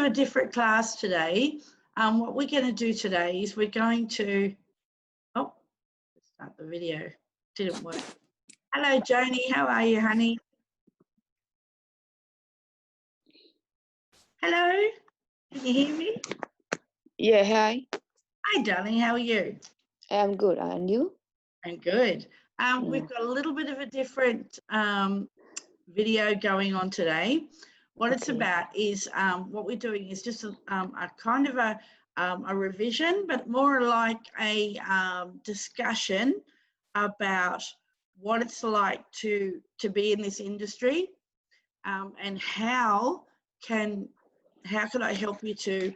of a different class today. What we're going to do today is we're going to, oh, let's start the video. Didn't work. Hello, Joni. How are you, honey? Hello? Can you hear me? Yeah, hi. Hi, darling. How are you? I'm good. And you? I'm good. We've got a little bit of a different video going on today. What it's about is what we're doing is just a kind of a revision, but more like a discussion about what it's like to be in this industry, and how can I help you to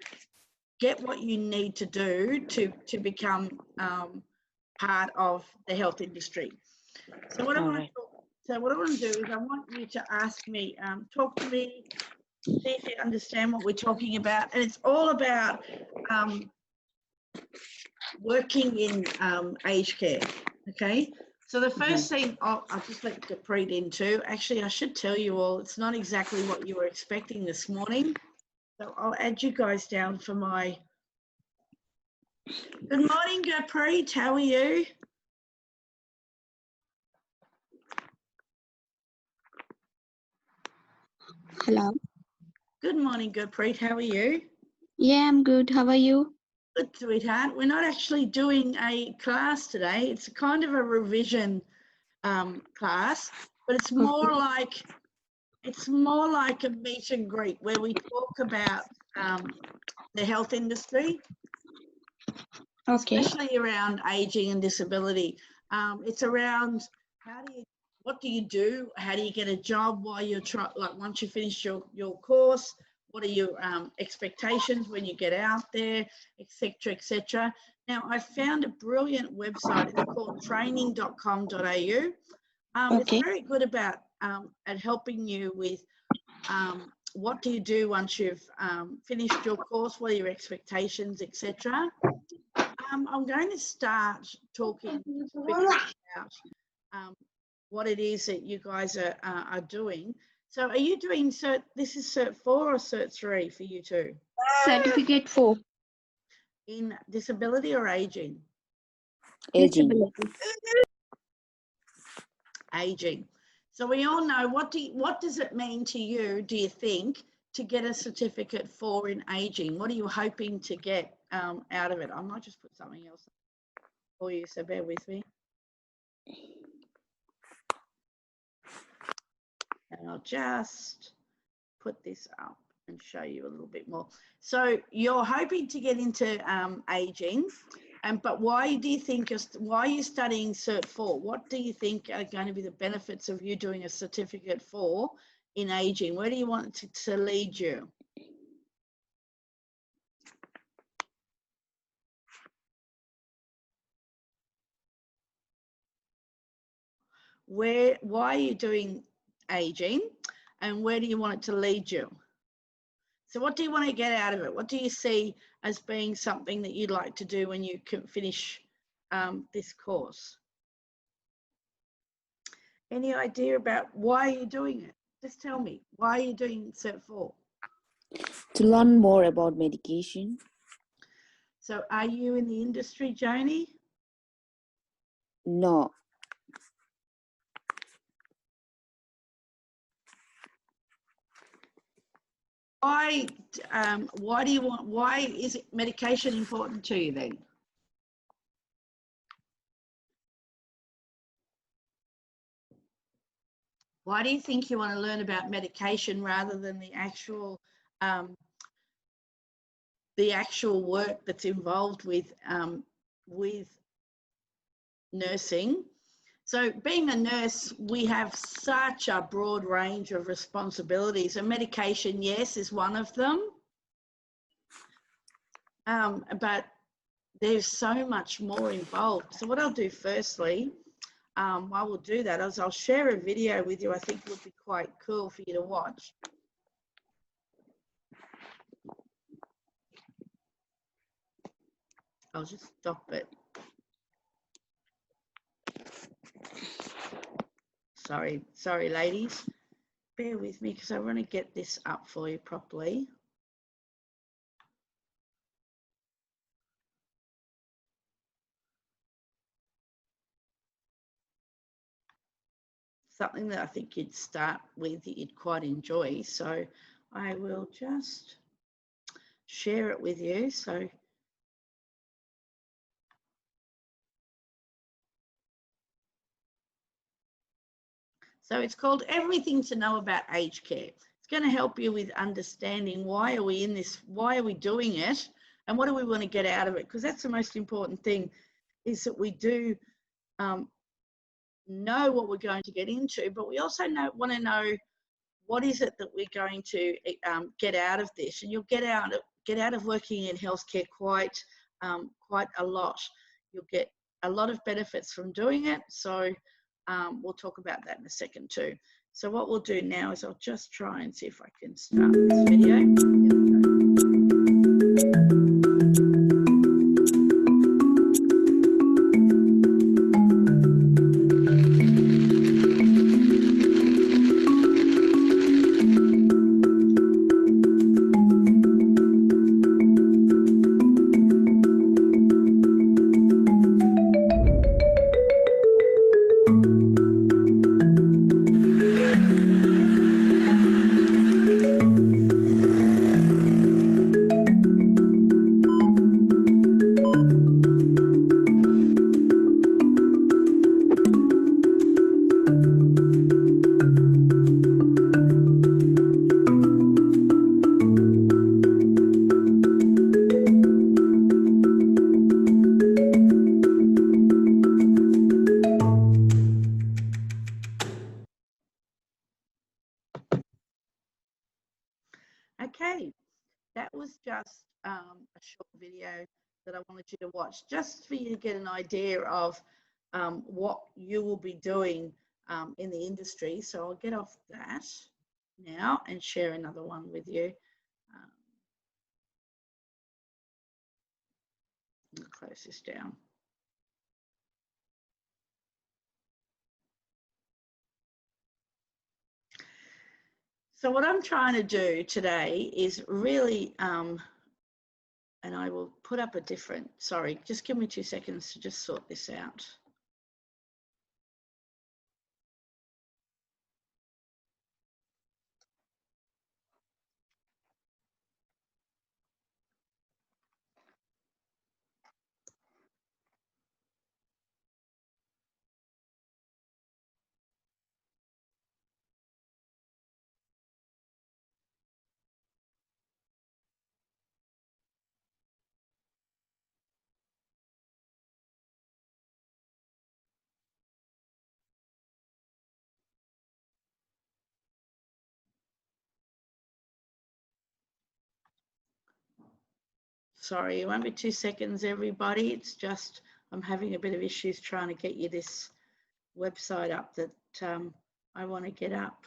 get what you need to do to become part of the health industry. So what I want to do is I want you to ask me, talk to me, see if you understand what we're talking about. And it's all about working in aged care, okay? So the first thing, I'll just let Depreet in too. Actually, I should tell you all, it's not exactly what you were expecting this morning. So I'll add you guys down for my... Good morning, Depreet. How are you? Hello. Good morning, Gurpreet. How are you? Yeah, I'm good. How are you? Good, sweetheart. We're not actually doing a class today. It's a kind of a revision class, but it's more like a meet and greet where we talk about the health industry, especially around aging and disability. It's around what do you do? How do you get a job while you're once you finish your course? What are your expectations when you get out there, etc., etc. Now, I found a brilliant website. It's called training.com.au. It's very good about at helping you with what do you do once you've finished your course, what are your expectations, etc. I'm going to start talking about what it is that you guys are doing. So are you doing cert? This is cert 4 or cert 3 for you two? Certificate 4. In disability or aging? Aging. Disability. Aging. So we all know, what does it mean to you, do you think, to get a certificate 4 in aging? What are you hoping to get out of it? I might just put something else for you, so bear with me. And I'll just put this up and show you a little bit more. So you're hoping to get into aging, but why do you think, why are you studying Cert 4? What do you think are going to be the benefits of you doing a Certificate 4 in aging? Where do you want it to lead you? Why are you doing aging, and where do you want it to lead you? So what do you want to get out of it? What do you see as being something that you'd like to do when you can finish this course? Any idea about why you're doing it? Just tell me, why are you doing Cert 4? To learn more about medication. So are you in the industry, Joni? No. Why is medication important to you then? Why do you think you want to learn about medication rather than the actual work that's involved with nursing? So being a nurse, we have such a broad range of responsibilities, and medication, yes, is one of them. But there's so much more involved. So what I'll do firstly, while we'll do that, is I'll share a video with you. I think it would be quite cool for you to watch. I'll just stop it. Sorry, ladies. Bear with me because I want to get this up for you properly. something that I think you'd start with that you'd quite enjoy. So I will just share it with you. So it's called Everything to Know About Aged Care. It's going to help you with understanding why are we in this, why are we doing it, and what do we want to get out of it? Because that's the most important thing, is that we do know what we're going to get into, but we also want to know what is it that we're going to get out of this. And you'll get out of working in healthcare quite a lot. You'll get a lot of benefits from doing it. So we'll talk about that in a second too. So what we'll do now is I'll just try and see if I can start this video. Here we go. Okay, that was just a short video that I wanted you to watch, just for you to get an idea of what you will be doing in the industry. So I'll get off that now and share another one with you. I'll close this down. So what I'm trying to do today is really, and I will put up a different, sorry, just give me 2 seconds to just sort this out. Sorry, it won't be 2 seconds, everybody. It's just I'm having a bit of issues trying to get you this website up that I want to get up.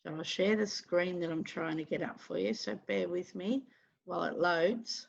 So I'll share the screen that I'm trying to get up for you. So bear with me while it loads.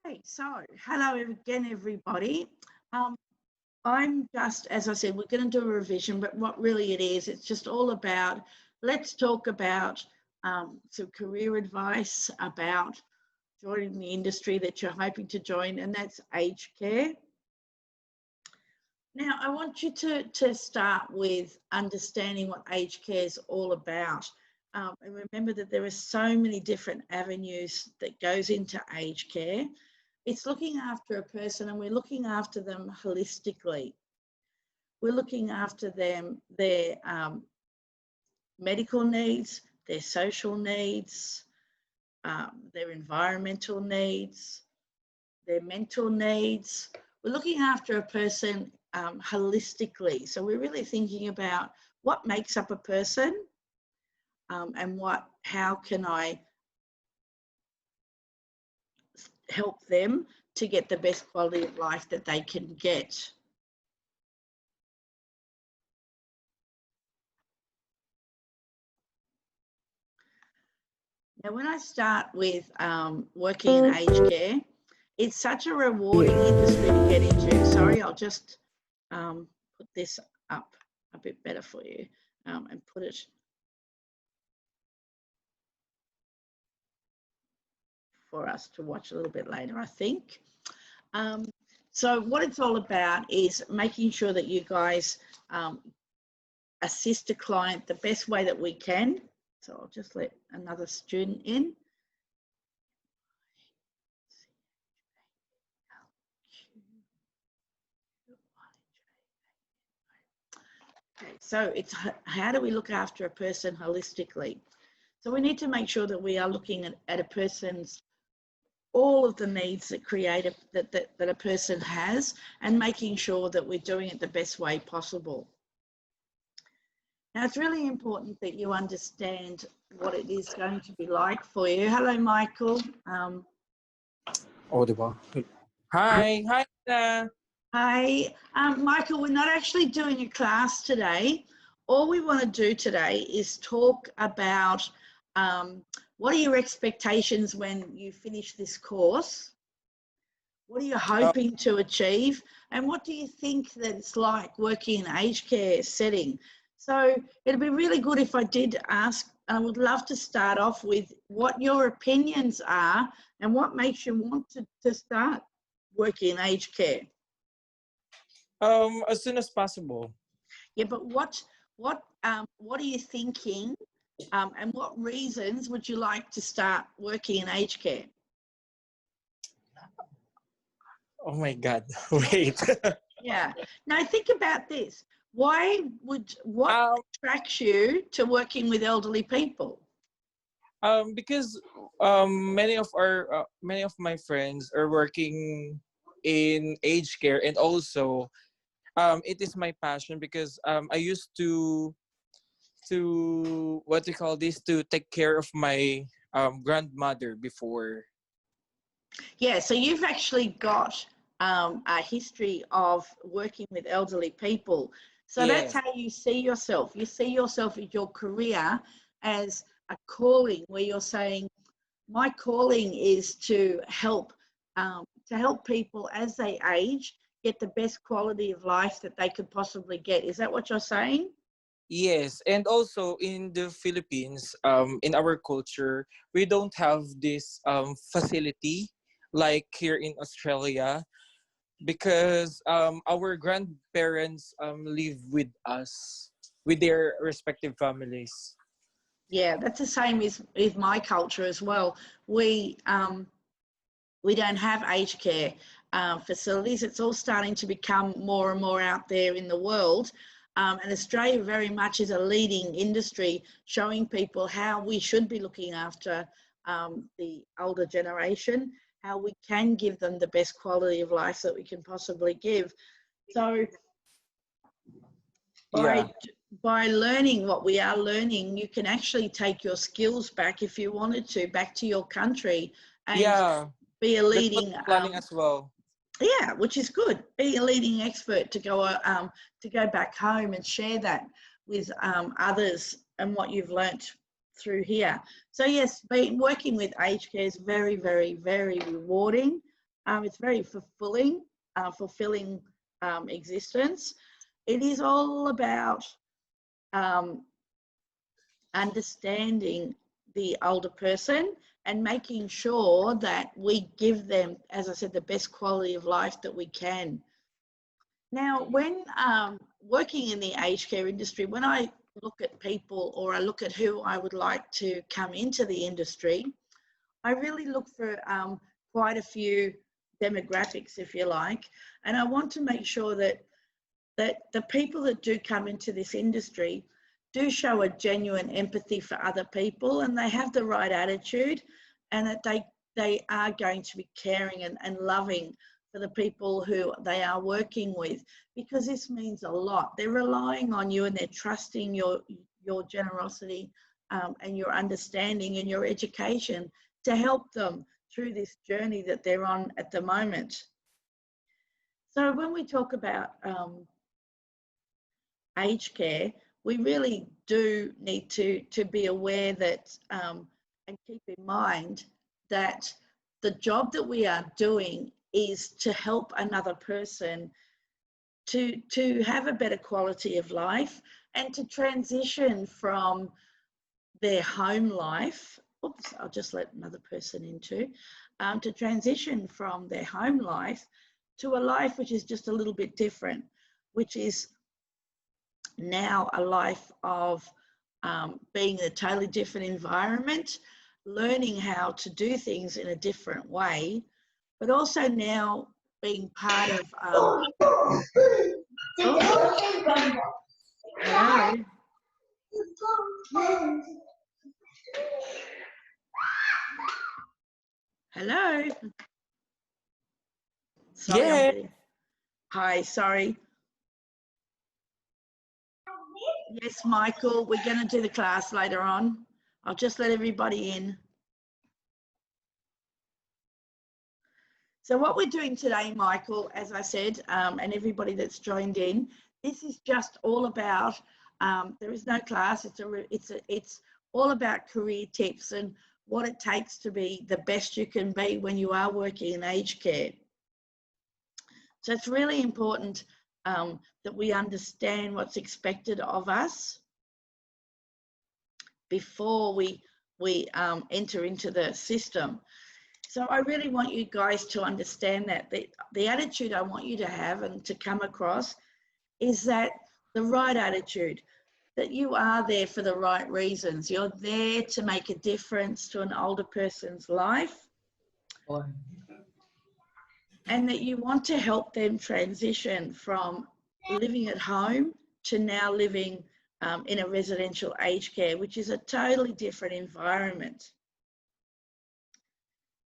Okay, so hello again, everybody. I'm just, as I said, we're going to do a revision, but what really it is, it's just all about, let's talk about some career advice about joining the industry that you're hoping to join, and that's aged care. Now, I want you to start with understanding what aged care is all about. And remember that there are so many different avenues that goes into aged care. It's looking after a person, and we're looking after them holistically. We're looking after them, their medical needs, their social needs, their environmental needs, their mental needs. We're looking after a person holistically. So we're really thinking about what makes up a person and how can I help them to get the best quality of life that they can get. Now, when I start with working in aged care, it's such a rewarding industry to get into. Sorry, I'll just put this up a bit better for you and put it for us to watch a little bit later, I think. So what it's all about is making sure that you guys assist a client the best way that we can. So I'll just let another student in. Okay, so it's how do we look after a person holistically? So we need to make sure that we are looking at a person's all of the needs that a person has and making sure that we're doing it the best way possible. Now, it's really important that you understand what it is going to be like for you. Hello, Michael. Hi. Hi. Michael, we're not actually doing a class today. All we want to do today is talk about what are your expectations when you finish this course? What are you hoping to achieve? And what do you think that it's like working in an aged care setting? So it'd be really good if I did ask, and I would love to start off with what your opinions are and what makes you want to start working in aged care. As soon as possible. Yeah, but what are you thinking, and what reasons would you like to start working in aged care? Oh my God! Wait. Yeah. Now think about this. What attracts you to working with elderly people? Because many of my friends are working in aged care, and also it is my passion because I used to what do you call this, to take care of my grandmother before. Yeah, so you've actually got a history of working with elderly people. So that's Yes. how you see yourself. You see yourself in your career as a calling where you're saying, my calling is to help people as they age get the best quality of life that they could possibly get. Is that what you're saying? Yes, and also in the Philippines, in our culture, we don't have this facility like here in Australia because our grandparents live with us, with their respective families. Yeah, that's the same as my culture as well. We don't have aged care facilities. It's all starting to become more and more out there in the world. And Australia very much is a leading industry, showing people how we should be looking after the older generation, how we can give them the best quality of life that we can possibly give. So by learning what we are learning, you can actually take your skills back if you wanted to, back to your country and be a leading planning as well. Yeah, which is good. Be a leading expert to go back home and share that with others and what you've learnt through here. So yes, working with aged care is very, very, very rewarding. It's very fulfilling existence. It is all about understanding the older person and making sure that we give them, as I said, the best quality of life that we can. Now, when working in the aged care industry, when I look at people or I look at who I would like to come into the industry, I really look for quite a few demographics, if you like, and I want to make sure that the people that do come into this industry do show a genuine empathy for other people, and they have the right attitude, and that they are going to be caring and loving for the people who they are working with, because this means a lot. They're relying on you and they're trusting your generosity and your understanding and your education to help them through this journey that they're on at the moment. So when we talk about aged care, we really do need to be aware that and keep in mind that the job that we are doing is to help another person to have a better quality of life and to transition from their home life. Oops, I'll just let another person in too. To transition from their home life to a life which is just a little bit different, which is now a life of being in a totally different environment, learning how to do things in a different way, but also now being part of hello. Hello. Sorry, Yeah. Hi, sorry. Yes, Michael, we're going to do the class later on. I'll just let everybody in. So what we're doing today, Michael, as I said, and everybody that's joined in, this is just all about, there is no class, it's all about career tips and what it takes to be the best you can be when you are working in aged care. So it's really important that we understand what's expected of us before we enter into the system. So I really want you guys to understand that the attitude I want you to have and to come across is that the right attitude, that you are there for the right reasons. You're there to make a difference to an older person's life, and that you want to help them transition from living at home to now living in a residential aged care, which is a totally different environment.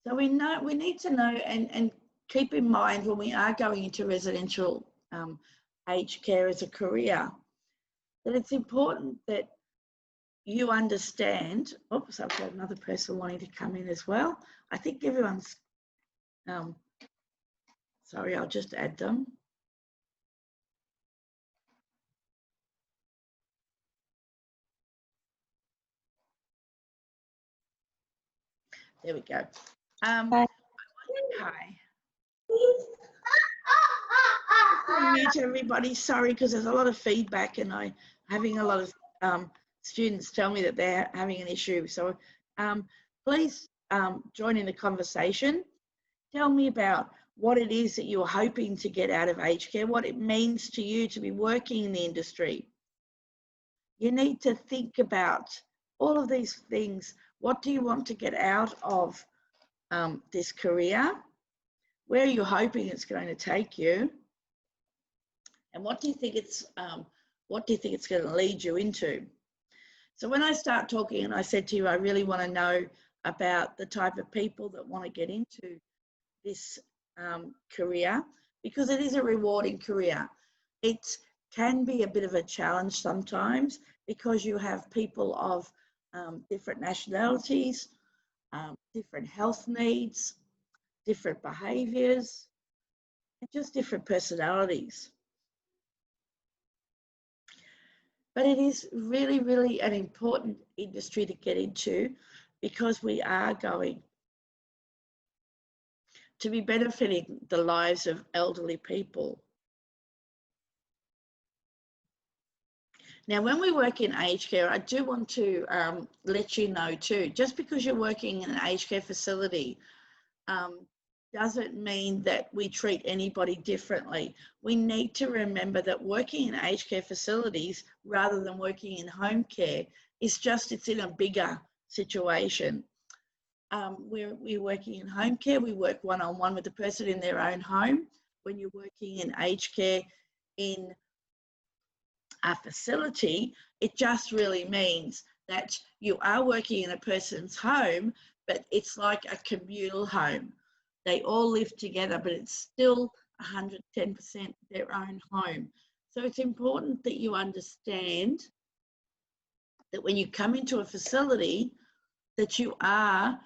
So we need to know and keep in mind when we are going into residential aged care as a career, that it's important that you understand. Oops, I've got another person wanting to come in as well. I think everyone's, sorry, I'll just add them. There we go. Hi. Hi. Mute everybody, sorry, because there's a lot of feedback and I'm having a lot of students tell me that they're having an issue. So please join in the conversation. Tell me about what it is that you're hoping to get out of aged care, what it means to you to be working in the industry. You need to think about all of these things. What do you want to get out of this career? Where are you hoping it's going to take you? And what do you think it's going to lead you into? So when I start talking, and I said to you, I really want to know about the type of people that want to get into this career, because it is a rewarding career. It can be a bit of a challenge sometimes because you have people of different nationalities, different health needs, different behaviours, and just different personalities. But it is really, really an important industry to get into, because we are going to be benefiting the lives of elderly people. Now, when we work in aged care, I do want to let you know too, just because you're working in an aged care facility doesn't mean that we treat anybody differently. We need to remember that working in aged care facilities rather than working in home care is just, it's in a bigger situation. We're working in home care, we work one-on-one with the person in their own home. When you're working in aged care in a facility, it just really means that you are working in a person's home, but it's like a communal home. They all live together, but it's still 110% their own home. So it's important that you understand that when you come into a facility, that you are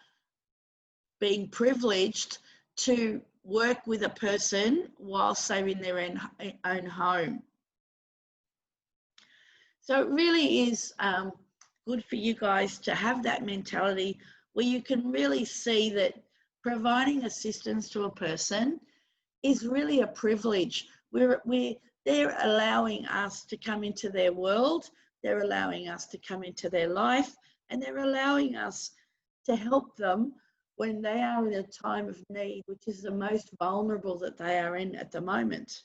being privileged to work with a person whilst they're in their own home. So it really is good for you guys to have that mentality where you can really see that providing assistance to a person is really a privilege. They're allowing us to come into their world, they're allowing us to come into their life, and they're allowing us to help them when they are in a time of need, which is the most vulnerable that they are in at the moment.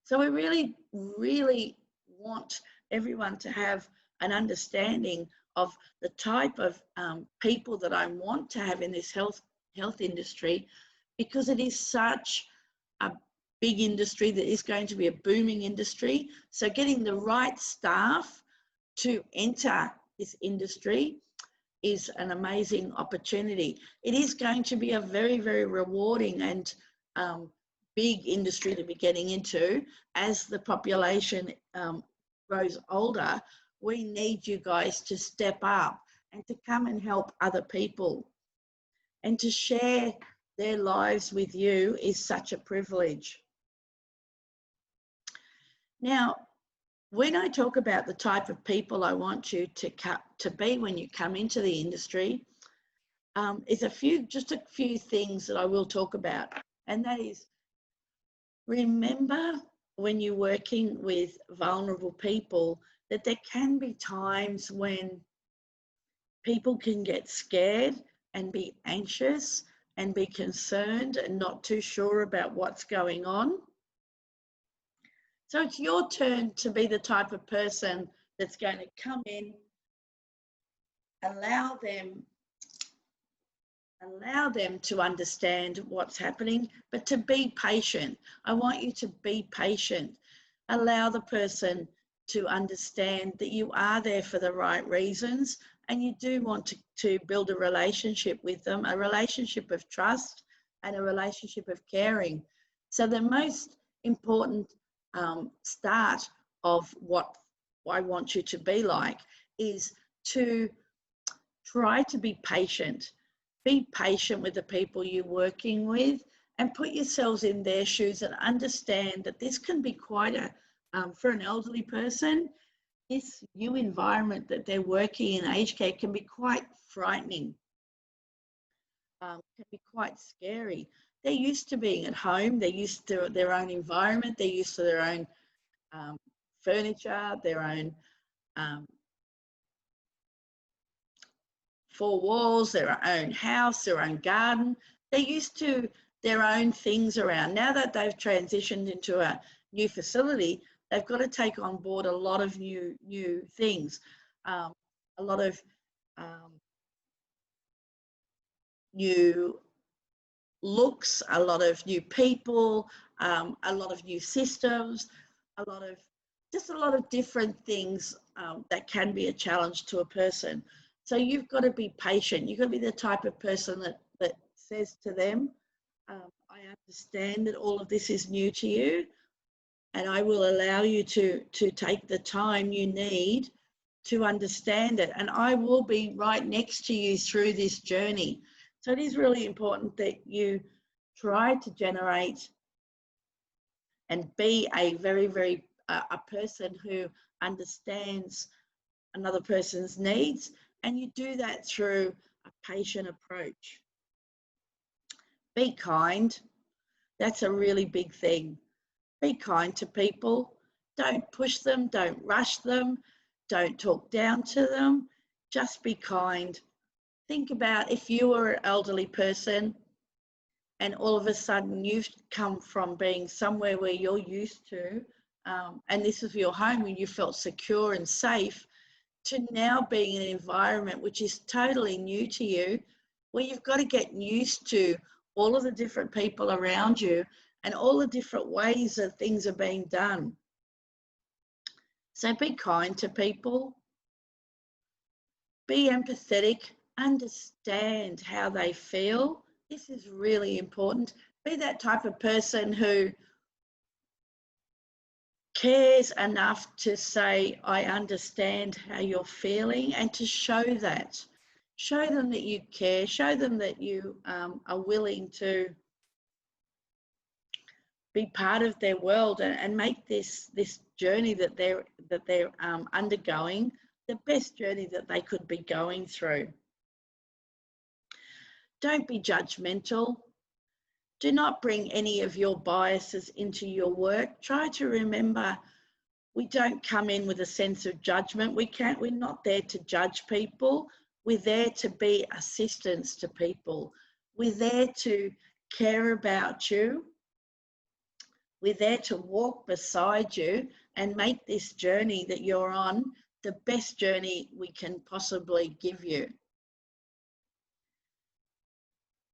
So we really, really want everyone to have an understanding of the type of people that I want to have in this health industry, because it is such a big industry that is going to be a booming industry. So getting the right staff to enter this industry is an amazing opportunity. It is going to be a very, very rewarding and big industry to be getting into. As the population grows older, we need you guys to step up and to come and help other people, and to share their lives with you is such a privilege. Now, when I talk about the type of people I want you to be when you come into the industry, is just a few things that I will talk about. And that is, remember when you're working with vulnerable people that there can be times when people can get scared and be anxious and be concerned and not too sure about what's going on. So it's your turn to be the type of person that's going to come in, allow them to understand what's happening, but to be patient. I want you to be patient. Allow the person to understand that you are there for the right reasons, and you do want to build a relationship with them, a relationship of trust and a relationship of caring. So the most important start of what I want you to be like is to try to be patient. Be patient with the people you're working with, and put yourselves in their shoes and understand that this can be quite for an elderly person, this new environment that they're working in, aged care, can be quite frightening, can be quite scary. They're used to being at home, they're used to their own environment, they're used to their own furniture, their own four walls, their own house, their own garden. They're used to their own things around. Now that they've transitioned into a new facility, they've got to take on board a lot of new things, a lot of new looks, a lot of new people, a lot of new systems, a lot of different things that can be a challenge to a person. So you've got to be patient. You've got to be the type of person that says to them, I understand that all of this is new to you, and I will allow you to take the time you need to understand it. And I will be right next to you through this journey. So it is really important that you try to generate and be a very, very, a person who understands another person's needs. And you do that through a patient approach. Be kind. That's a really big thing. Be kind to people. Don't push them. Don't rush them. Don't talk down to them. Just be kind. Think about if you were an elderly person and all of a sudden you've come from being somewhere where you're used to, and this is your home and you felt secure and safe, to now being in an environment which is totally new to you, where you've got to get used to all of the different people around you and all the different ways that things are being done. So be kind to people. Be empathetic. Understand how they feel. This is really important. Be that type of person who cares enough to say, I understand how you're feeling, and to show that. Show them that you care. Show them that you are willing to be part of their world and make this journey that they're undergoing the best journey that they could be going through. Don't be judgmental. Do not bring any of your biases into your work. Try to remember, we don't come in with a sense of judgment. We're not there to judge people. We're there to be assistance to people. We're there to care about you. We're there to walk beside you and make this journey that you're on the best journey we can possibly give you.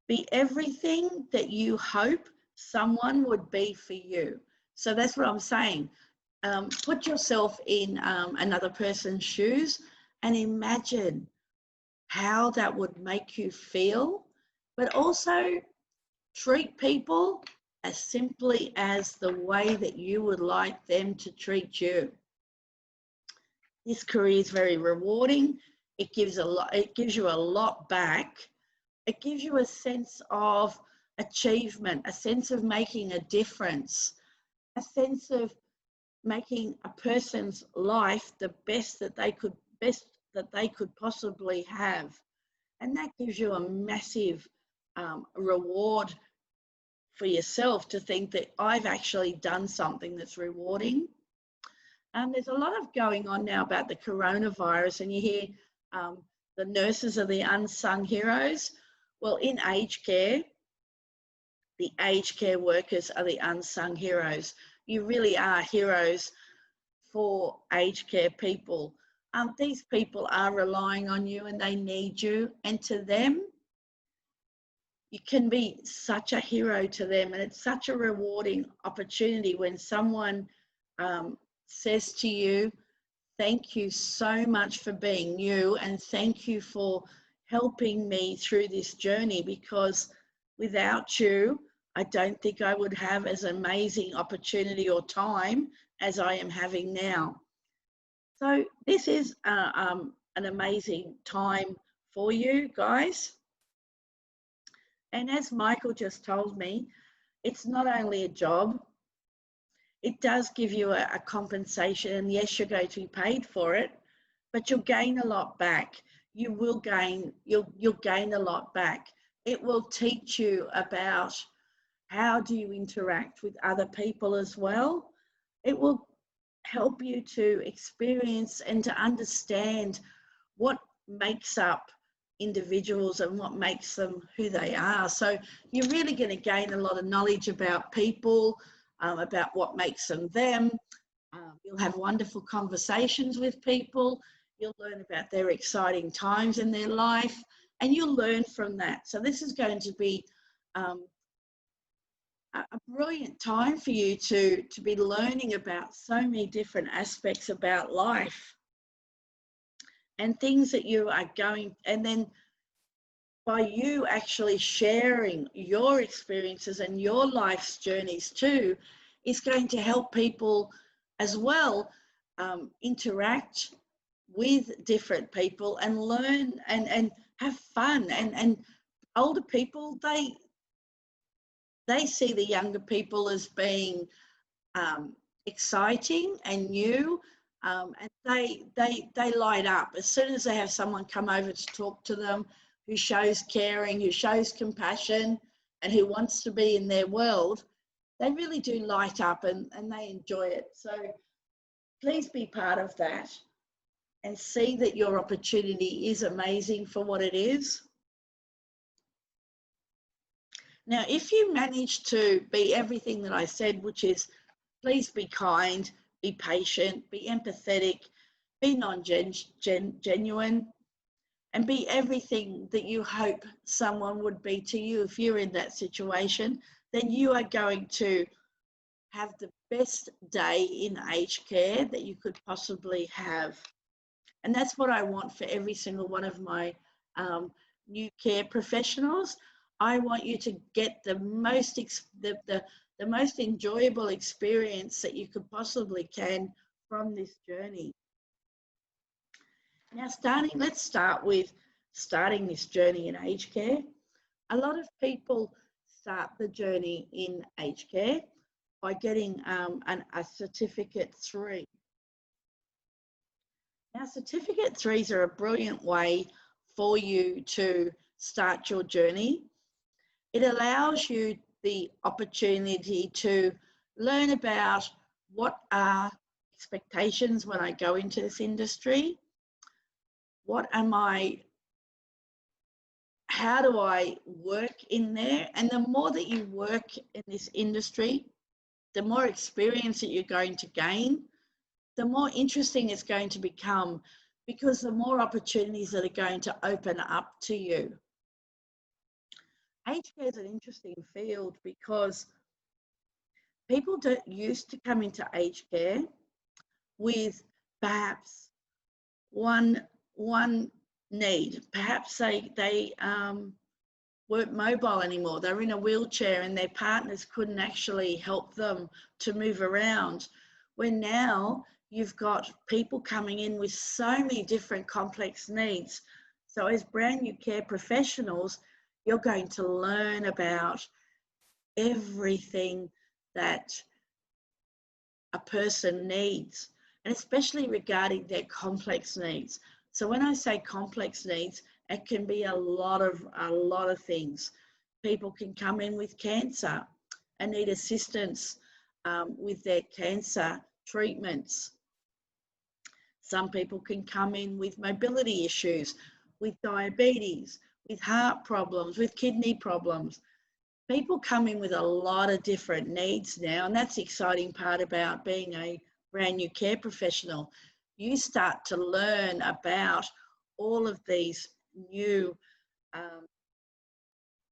Be everything that you hope someone would be for you. So that's what I'm saying. Put yourself in another person's shoes and imagine how that would make you feel, but also treat people as simply as the way that you would like them to treat you. This career is very rewarding. It gives you a lot back. It gives you a sense of achievement, a sense of making a difference, a sense of making a person's life the best that they could possibly have. And that gives you a massive reward for yourself to think that I've actually done something that's rewarding. There's a lot of going on now about the coronavirus, and you hear the nurses are the unsung heroes. Well, in aged care, the aged care workers are the unsung heroes. You really are heroes for aged care people. These people are relying on you and they need you, and to them, you can be such a hero to them, and it's such a rewarding opportunity when someone says to you, thank you so much for being you, and thank you for helping me through this journey, because without you, I don't think I would have as amazing opportunity or time as I am having now. So this is an amazing time for you guys. And as Michael just told me, it's not only a job, it does give you a compensation, and yes, you're going to be paid for it, but you'll gain a lot back. You'll gain a lot back. It will teach you about how do you interact with other people as well. It will help you to experience and to understand what makes up individuals and what makes them who they are. So you're really going to gain a lot of knowledge about people, about what makes them them. You'll have wonderful conversations with people. You'll learn about their exciting times in their life, and you'll learn from that. So this is going to be a brilliant time for you to be learning about so many different aspects about life and things that you are going, and then by you actually sharing your experiences and your life's journeys too, is going to help people as well interact with different people and learn and have fun. And older people, they see the younger people as being exciting and new, and they light up as soon as they have someone come over to talk to them who shows caring, who shows compassion, and who wants to be in their world. They really do light up and they enjoy it. So please be part of that and see that your opportunity is amazing for what it is. Now, if you manage to be everything that I said, which is please be kind, be patient, be empathetic, be non-genuine, and be everything that you hope someone would be to you if you're in that situation, then you are going to have the best day in aged care that you could possibly have. And that's what I want for every single one of my new care professionals. I want you to get the most the most enjoyable experience that you could possibly can from this journey. Now, let's start with starting this journey in aged care. A lot of people start the journey in aged care by getting a Certificate 3. Now, Certificate 3s are a brilliant way for you to start your journey. It allows you the opportunity to learn about what are expectations when I go into this industry. How do I work in there? And the more that you work in this industry, the more experience that you're going to gain, the more interesting it's going to become, because the more opportunities that are going to open up to you. Aged care is an interesting field because people don't used to come into aged care with perhaps one need. Perhaps they weren't mobile anymore. They were in a wheelchair and their partners couldn't actually help them to move around. When now you've got people coming in with so many different complex needs. So as brand new care professionals, you're going to learn about everything that a person needs, and especially regarding their complex needs. So when I say complex needs, it can be a lot of things. People can come in with cancer and need assistance with their cancer treatments. Some people can come in with mobility issues, with diabetes, with heart problems, with kidney problems. People come in with a lot of different needs now, and that's the exciting part about being a brand new care professional. You start to learn about all of these new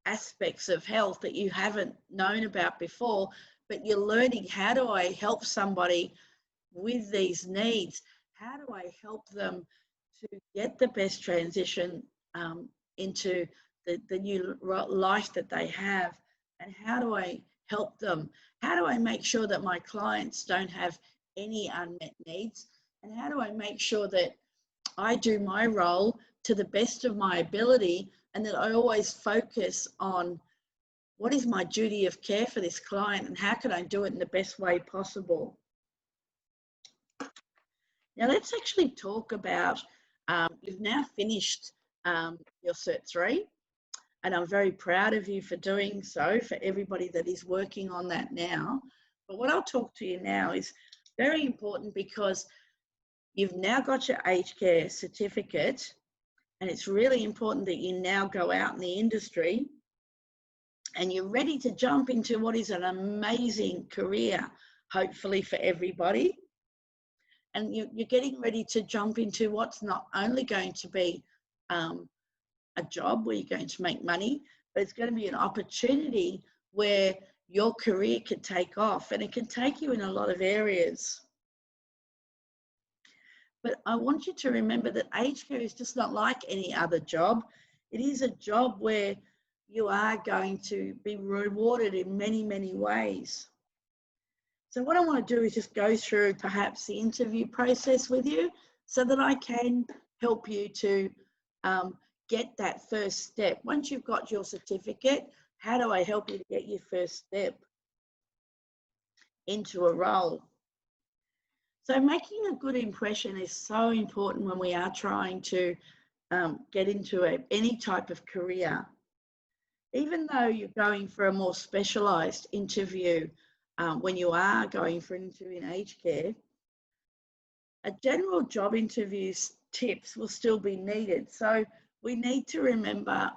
aspects of health that you haven't known about before, but you're learning, how do I help somebody with these needs? How do I help them to get the best transition into the new life that they have? And how do I help them? How do I make sure that my clients don't have any unmet needs? And how do I make sure that I do my role to the best of my ability, and that I always focus on what is my duty of care for this client and how can I do it in the best way possible? Now let's actually talk about, you've now finished your Cert 3, and I'm very proud of you for doing so, for everybody that is working on that now. But what I'll talk to you now is very important, because you've now got your aged care certificate, and it's really important that you now go out in the industry and you're ready to jump into what is an amazing career, hopefully for everybody. And you're getting ready to jump into what's not only going to be a job where you're going to make money, but it's going to be an opportunity where your career can take off, and it can take you in a lot of areas. But I want you to remember that aged care is just not like any other job. It is a job where you are going to be rewarded in many, many ways. So what I want to do is just go through perhaps the interview process with you, so that I can help you to get that first step. Once you've got your certificate, how do I help you to get your first step into a role? So making a good impression is so important when we are trying to get into any type of career. Even though you're going for a more specialised interview, when you are going for an interview in aged care, a general job interview's tips will still be needed. So we need to remember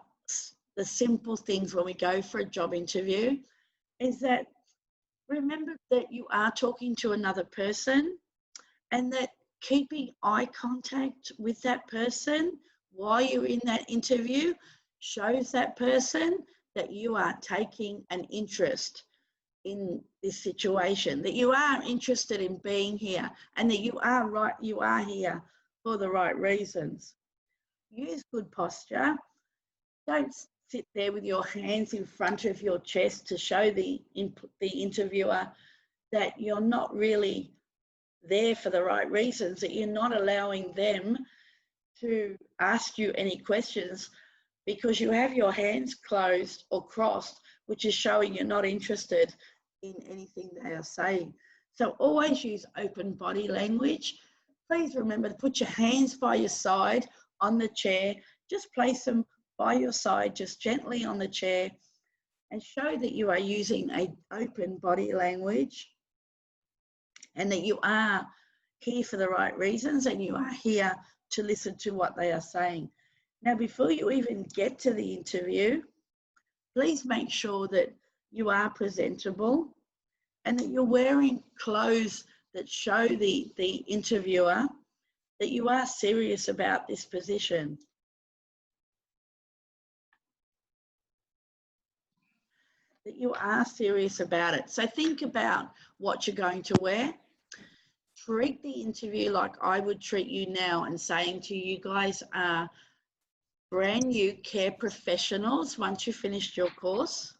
the simple things when we go for a job interview, is that remember that you are talking to another person, and that keeping eye contact with that person while you're in that interview shows that person that you are taking an interest in this situation, that you are interested in being here, and that you are here for the right reasons. Use good posture. Don't sit there with your hands in front of your chest to show the interviewer that you're not really there for the right reasons, that you're not allowing them to ask you any questions because you have your hands closed or crossed, which is showing you're not interested in anything they are saying. So always use open body language. Please remember to put your hands by your side on the chair. Just place them by your side, just gently on the chair, and show that you are using an open body language and that you are here for the right reasons and you are here to listen to what they are saying. Now, before you even get to the interview, please make sure that you are presentable and that you're wearing clothes that show the interviewer that you are serious about this position. That you are serious about it. So think about what you're going to wear. Treat the interview like I would treat you now and saying to you guys are brand new care professionals once you finished your course.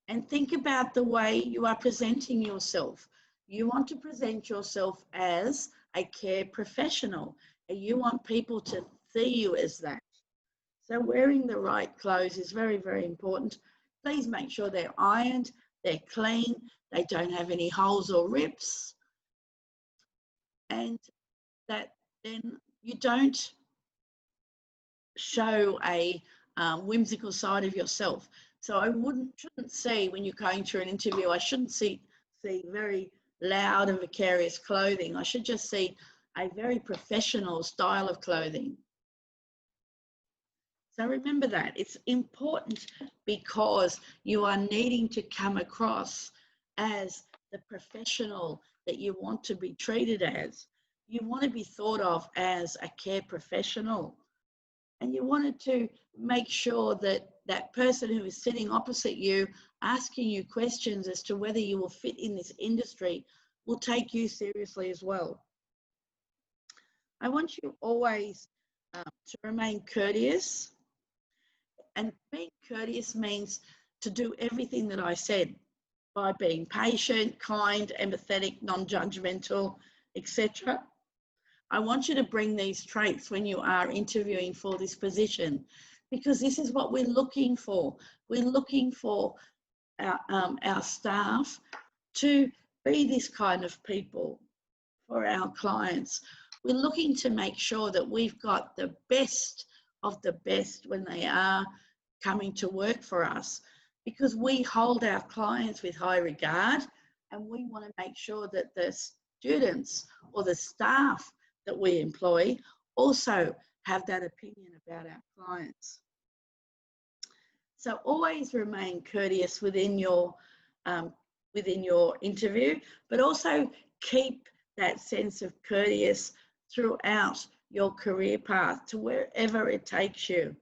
And think about the way you are presenting yourself. You want to present yourself as a care professional and you want people to see you as that. So wearing the right clothes is very, very important. Please make sure they're ironed, they're clean, they don't have any holes or rips, and that then you don't show a whimsical side of yourself. So I shouldn't see when you're going through an interview, I shouldn't see very loud and vicarious clothing. I should just see a very professional style of clothing. So remember that. It's important because you are needing to come across as the professional that you want to be treated as. You want to be thought of as a care professional. And you wanted to make sure that that person who is sitting opposite you, asking you questions as to whether you will fit in this industry, will take you seriously as well. I want you always to remain courteous. And being courteous means to do everything that I said by being patient, kind, empathetic, non-judgmental, etc. I want you to bring these traits when you are interviewing for this position, because this is what we're looking for. We're looking for our staff to be this kind of people for our clients. We're looking to make sure that we've got the best of the best when they are coming to work for us, because we hold our clients with high regard and we want to make sure that the students or the staff that we employ also have that opinion about our clients. So always remain courteous within your interview, but also keep that sense of courteous throughout your career path to wherever it takes you.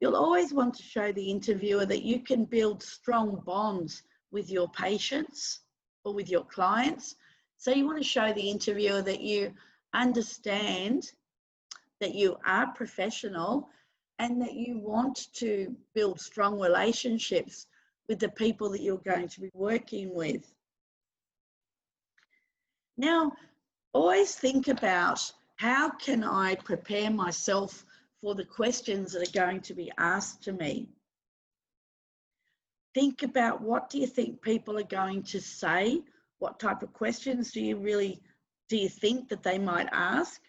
You'll always want to show the interviewer that you can build strong bonds with your patients or with your clients. So you want to show the interviewer that you understand that you are professional and that you want to build strong relationships with the people that you're going to be working with. Now, always think about how can I prepare myself for the questions that are going to be asked to me. Think about what do you think people are going to say? What type of questions do you think that they might ask?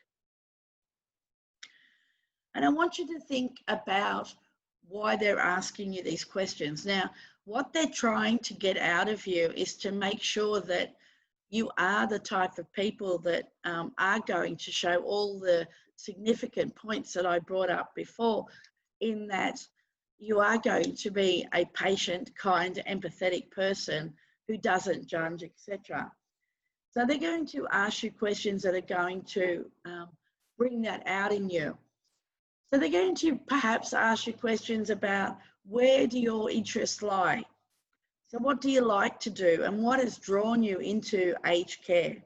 And I want you to think about why they're asking you these questions. Now, what they're trying to get out of you is to make sure that you are the type of people that are going to show all the significant points that I brought up before, in that you are going to be a patient, kind, empathetic person who doesn't judge, etc. So they're going to ask you questions that are going to bring that out in you. So they're going to perhaps ask you questions about where do your interests lie? So what do you like to do, and what has drawn you into aged care?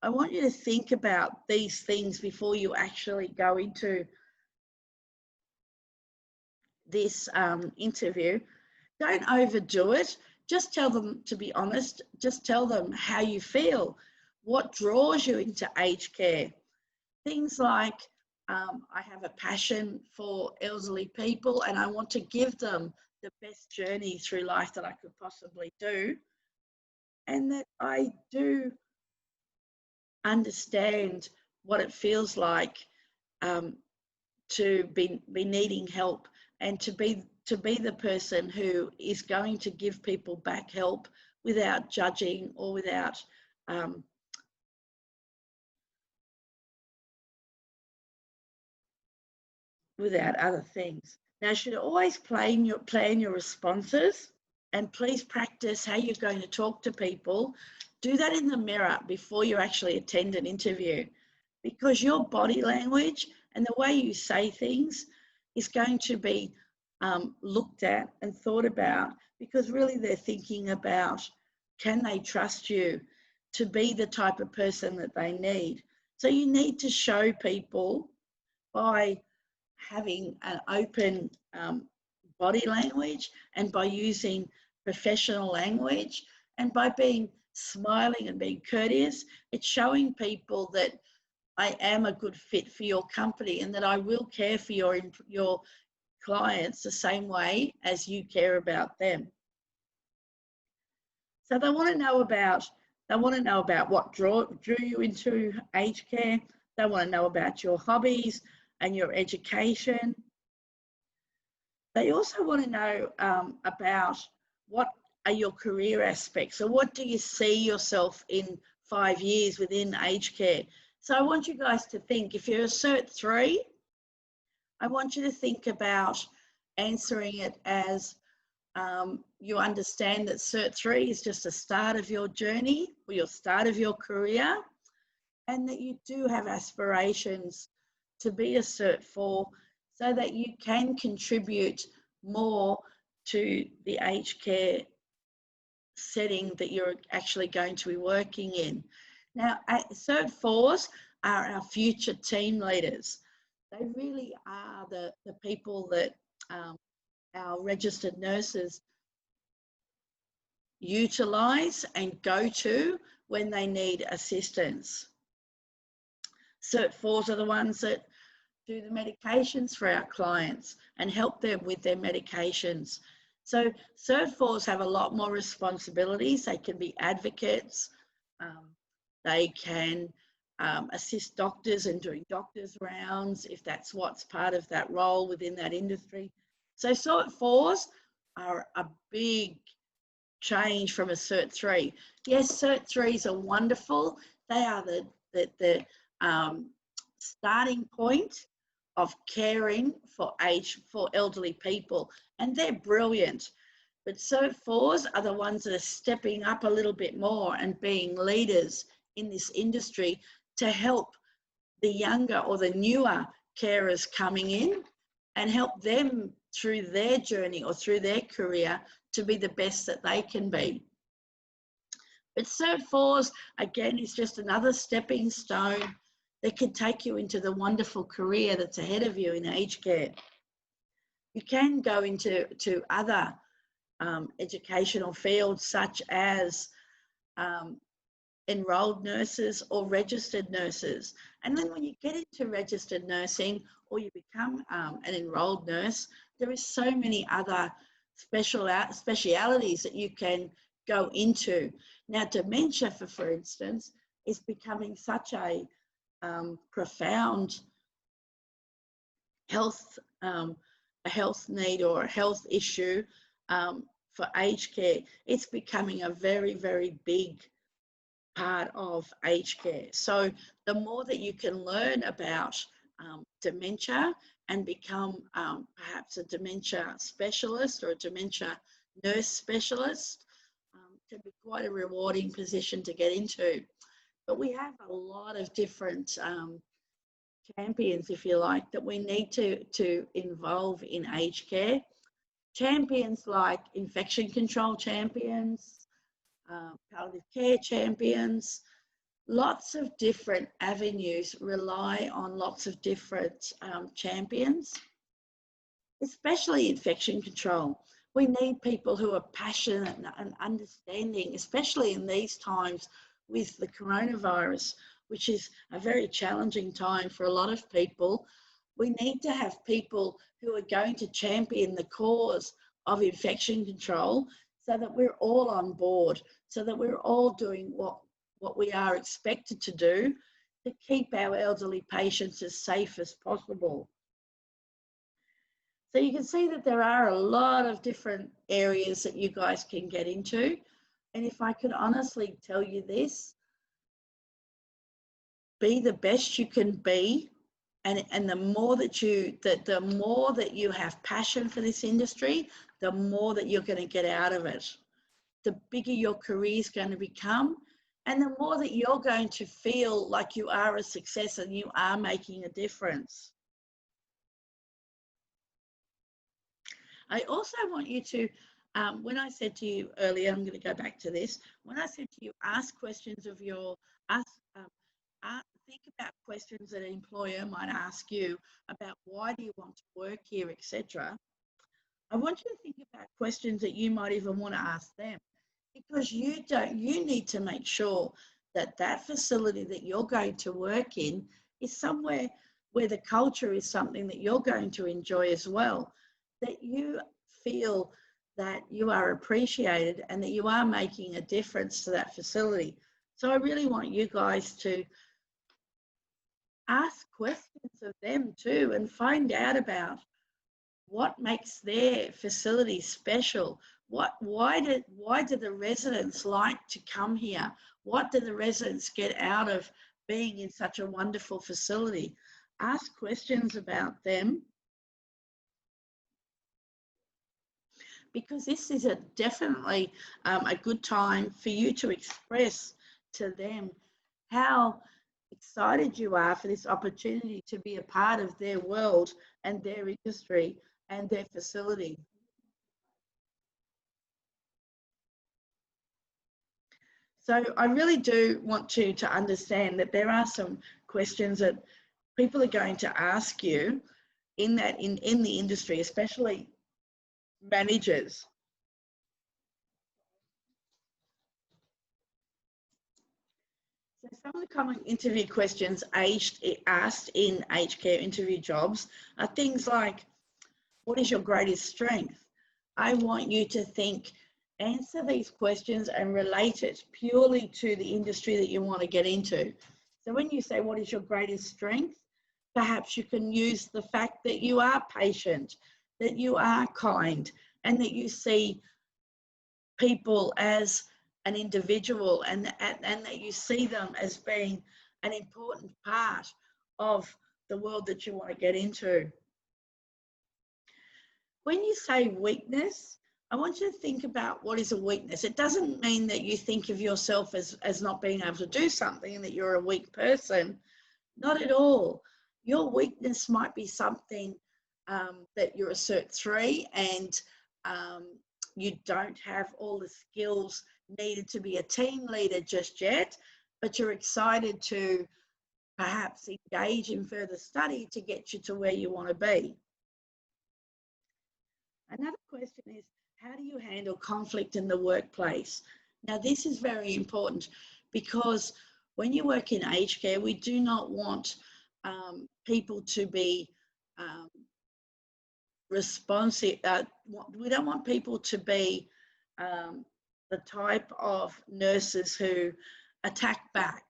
I want you to think about these things before you actually go into this interview. Don't overdo it. Just tell them, to be honest, just tell them how you feel, what draws you into aged care. Things like, I have a passion for elderly people and I want to give them the best journey through life that I could possibly do. And that I do understand what it feels like to be needing help, and to be the person who is going to give people back help without judging or without other things. Now, you should always plan your responses, and please practice how you're going to talk to people. Do that in the mirror before you actually attend an interview, because your body language and the way you say things is going to be looked at and thought about, because really they're thinking about, can they trust you to be the type of person that they need? So you need to show people by having an open body language, and by using professional language, and by being smiling and being courteous. It's showing people that I am a good fit for your company, and that I will care for your clients the same way as you care about them. So they want to know about what drew you into aged care. They want to know about your hobbies and your education. They also want to know about what are your career aspects. So what do you see yourself in 5 years within aged care? So I want you guys to think, if you're a Cert 3, I want you to think about answering it as you understand that Cert 3 is just a start of your journey, or your start of your career, and that you do have aspirations to be a Cert 4, so that you can contribute more to the aged care setting that you're actually going to be working in. Now, Cert 4s are our future team leaders. They really are the people that our registered nurses utilise and go to when they need assistance. Cert 4s are the ones that do the medications for our clients and help them with their medications. So Cert 4s have a lot more responsibilities. They can be advocates. They can assist doctors in doing doctors' rounds, if that's what's part of that role within that industry. So Cert 4s are a big change from a Cert 3. Yes, Cert 3s are wonderful. They are the starting point of caring for elderly people, and they're brilliant. But Cert 4s are the ones that are stepping up a little bit more and being leaders in this industry to help the younger or the newer carers coming in, and help them through their journey or through their career to be the best that they can be. But Cert 4s, again, is just another stepping stone that can take you into the wonderful career that's ahead of you in aged care. You can go into other educational fields, such as enrolled nurses or registered nurses. And then when you get into registered nursing, or you become an enrolled nurse, there is so many other specialities that you can go into. Now, dementia, for instance, is becoming such a profound health need or a health issue for aged care. It's becoming a very, very big part of aged care. So the more that you can learn about dementia and become perhaps a dementia specialist or a dementia nurse specialist, can be quite a rewarding position to get into. But we have a lot of different champions, if you like, that we need to involve in aged care. Champions like infection control champions, palliative care champions, lots of different avenues rely on lots of different champions, especially infection control. We need people who are passionate and understanding, especially in these times with the coronavirus, which is a very challenging time for a lot of people. We need to have people who are going to champion the cause of infection control so that we're all on board, so that we're all doing what we are expected to do to keep our elderly patients as safe as possible. So you can see that there are a lot of different areas that you guys can get into. And if I could honestly tell you this, be the best you can be. And the more that you have passion for this industry, the more that you're going to get out of it. The bigger your career is going to become, and the more that you're going to feel like you are a success and you are making a difference. I also want you to, when I said to you earlier, I'm going to go back to this, when I said to you, ask questions of think about questions that an employer might ask you about why do you want to work here, etc. I want you to think about questions that you might even want to ask them, because you need to make sure that that facility that you're going to work in is somewhere where the culture is something that you're going to enjoy as well, that you feel that you are appreciated and that you are making a difference to that facility. So I really want you guys to ask questions of them too and find out about what makes their facility special. Why do the residents like to come here? What do the residents get out of being in such a wonderful facility? Ask questions about them, because this is definitely a good time for you to express to them how excited you are for this opportunity to be a part of their world and their industry and their facility. So I really do want you to understand that there are some questions that people are going to ask you in the industry, especially managers. So some of the common interview questions asked in aged care interview jobs are things like, what is your greatest strength? I want you to answer these questions and relate it purely to the industry that you want to get into. So when you say, what is your greatest strength? Perhaps you can use the fact that you are patient, that you are kind, and that you see people as an individual and that you see them as being an important part of the world that you want to get into. When you say weakness, I want you to think about what is a weakness. It doesn't mean that you think of yourself as not being able to do something and that you're a weak person. Not at all. Your weakness might be something that you're a Cert 3 and you don't have all the skills needed to be a team leader just yet, but you're excited to perhaps engage in further study to get you to where you want to be. Another question is, how do you handle conflict in the workplace? Now, this is very important because when you work in aged care, we do not want people to be responsive. We don't want people to be the type of nurses who attack back.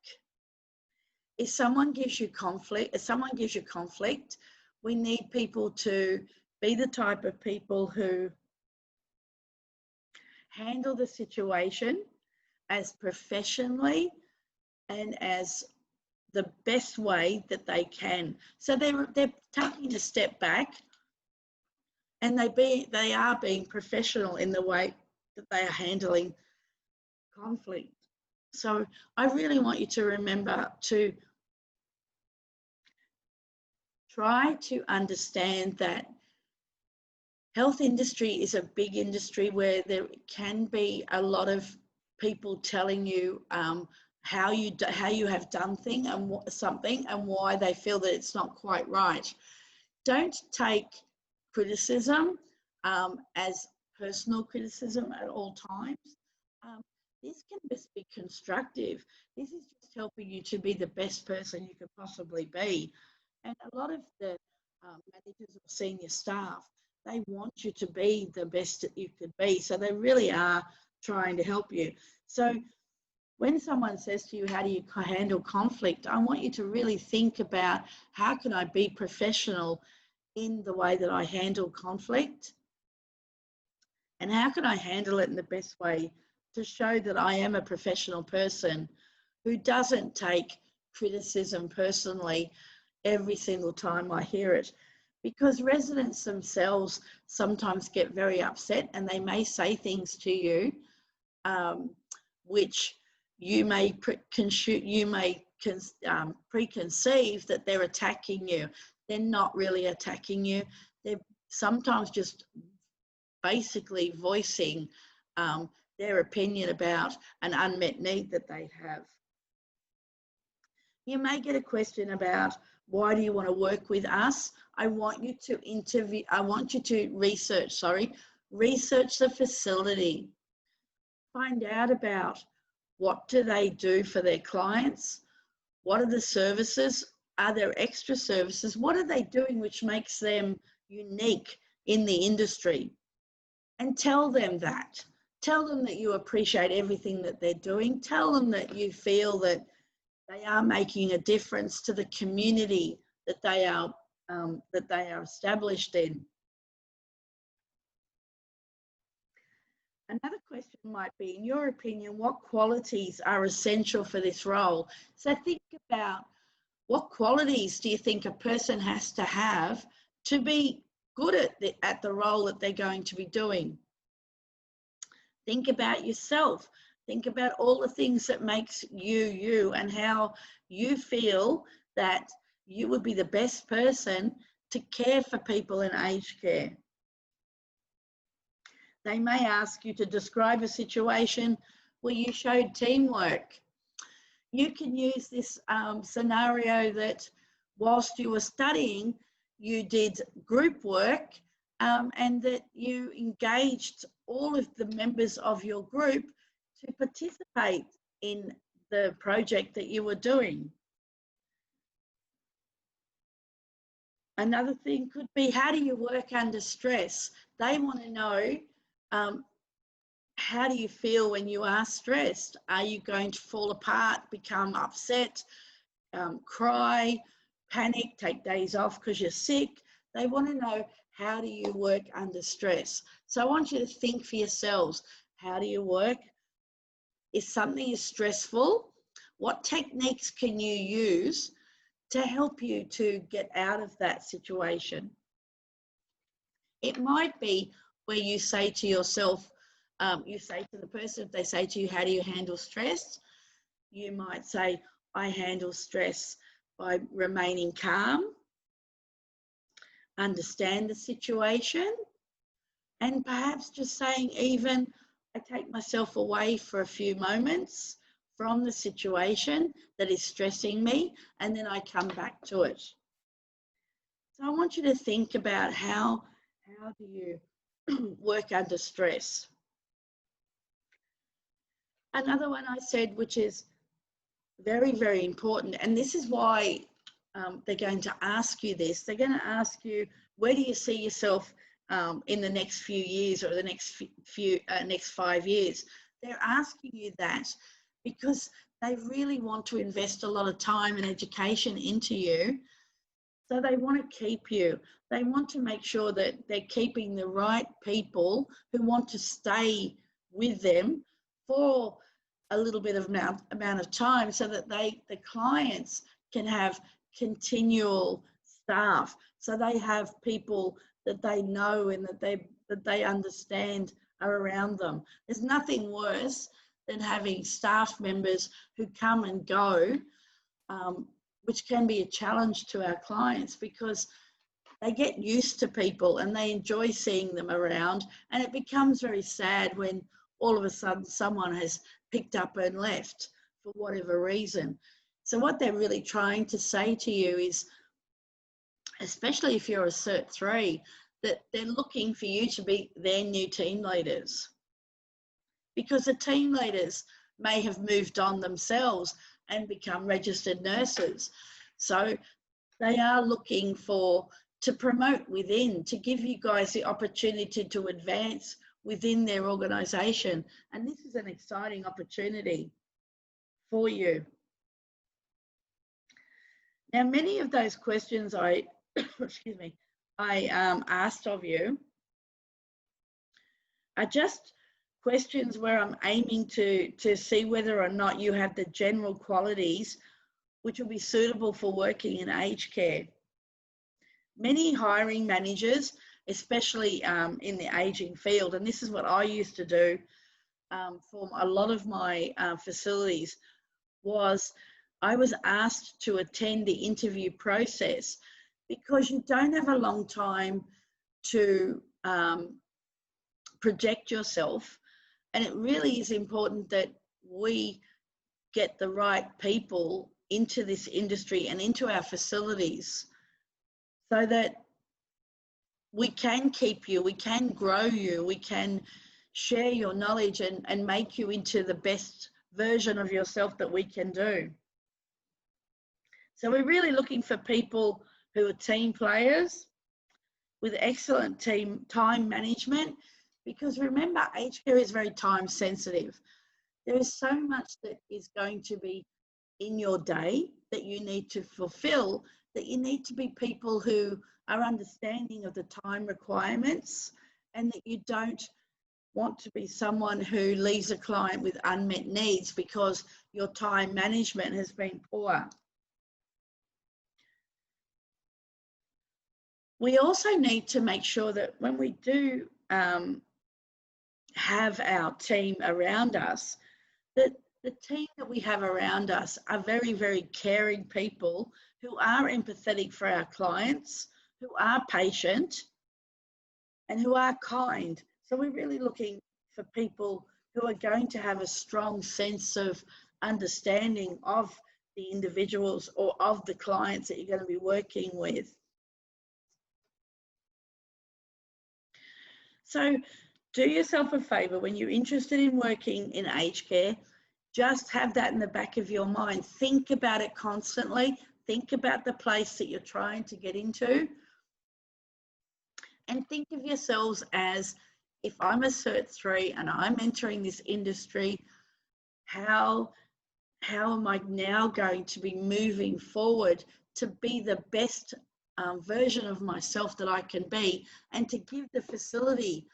If someone gives you conflict, we need people to be the type of people who handle the situation as professionally and as the best way that they can. So they're taking a step back and they are being professional in the way that they are handling conflict. So I really want you to remember to try to understand that health industry is a big industry where there can be a lot of people telling you how you have done something and why they feel that it's not quite right. Don't take criticism as personal criticism at all times. This can just be constructive. This is just helping you to be the best person you could possibly be. And a lot of the managers or senior staff, they want you to be the best that you could be. So they really are trying to help you. So when someone says to you, how do you handle conflict? I want you to really think about, how can I be professional in the way that I handle conflict? And how can I handle it in the best way to show that I am a professional person who doesn't take criticism personally every single time I hear it? Because residents themselves sometimes get very upset, and they may say things to you which you may preconceive that they're attacking you. They're not really attacking you. They're sometimes just basically voicing their opinion about an unmet need that they have. You may get a question about, why do you want to work with us? I want you to research the facility. Find out about, what do they do for their clients? What are the services? Are there extra services? What are they doing which makes them unique in the industry? And tell them that. Tell them that you appreciate everything that they're doing. Tell them that you feel that they are making a difference to the community that they are established in. Another question might be, in your opinion, what qualities are essential for this role? So think about, what qualities do you think a person has to have to be good at the role that they're going to be doing? Think about yourself. Think about all the things that makes you you, and how you feel that you would be the best person to care for people in aged care. They may ask you to describe a situation where you showed teamwork. You can use this scenario that whilst you were studying, you did group work and that you engaged all of the members of your group to participate in the project that you were doing. Another thing could be, how do you work under stress? They want to know, how do you feel when you are stressed? Are you going to fall apart, become upset, cry, panic, take days off because you're sick? They want to know, how do you work under stress? So I want you to think for yourselves, how do you work? If something is stressful, what techniques can you use to help you to get out of that situation? It might be where you say to yourself, you say to the person, if they say to you, how do you handle stress? You might say, I handle stress by remaining calm, understand the situation, and perhaps just saying even, I take myself away for a few moments from the situation that is stressing me, and then I come back to it. So I want you to think about, how do you work under stress? Another one I said, which is very, very important, and this is why they're going to ask you this. They're going to ask you, where do you see yourself in the next few years, or the next 5 years? They're asking you that because they really want to invest a lot of time and education into you. So they want to keep you. They want to make sure that they're keeping the right people who want to stay with them for a little bit of amount of time, so that the clients can have continual staff. So they have people that they know and that they understand are around them. There's nothing worse than having staff members who come and go which can be a challenge to our clients because they get used to people and they enjoy seeing them around, and it becomes very sad when all of a sudden someone has picked up and left for whatever reason. So what they're really trying to say to you is, especially if you're a Cert 3, that they're looking for you to be their new team leaders, because the team leaders may have moved on themselves and become registered nurses. So they are looking to promote within, to give you guys the opportunity to advance within their organisation. And this is an exciting opportunity for you. Now, many of those questions I asked of you are just questions where I'm aiming to see whether or not you have the general qualities which will be suitable for working in aged care. Many hiring managers, especially in the aging field, and this is what I used to do for a lot of my facilities, was I was asked to attend the interview process because you don't have a long time to project yourself, and it really is important that we get the right people into this industry and into our facilities so that we can keep you, we can grow you, we can share your knowledge and make you into the best version of yourself that we can do. So we're really looking for people who are team players with excellent time management, because remember, aged care is very time sensitive. There is so much that is going to be in your day that you need to fulfill, that you need to be people who are understanding of the time requirements, and that you don't want to be someone who leaves a client with unmet needs because your time management has been poor. We also need to make sure that when we do have our team around us, that the team that we have around us are very, very caring people who are empathetic for our clients, who are patient, and who are kind. So we're really looking for people who are going to have a strong sense of understanding of the individuals or of the clients that you're going to be working with. So do yourself a favour, when you're interested in working in aged care, just have that in the back of your mind. Think about it constantly. Think about the place that you're trying to get into. And think of yourselves as, if I'm a Cert 3 and I'm entering this industry, how am I now going to be moving forward to be the best version of myself that I can be, and to give the facility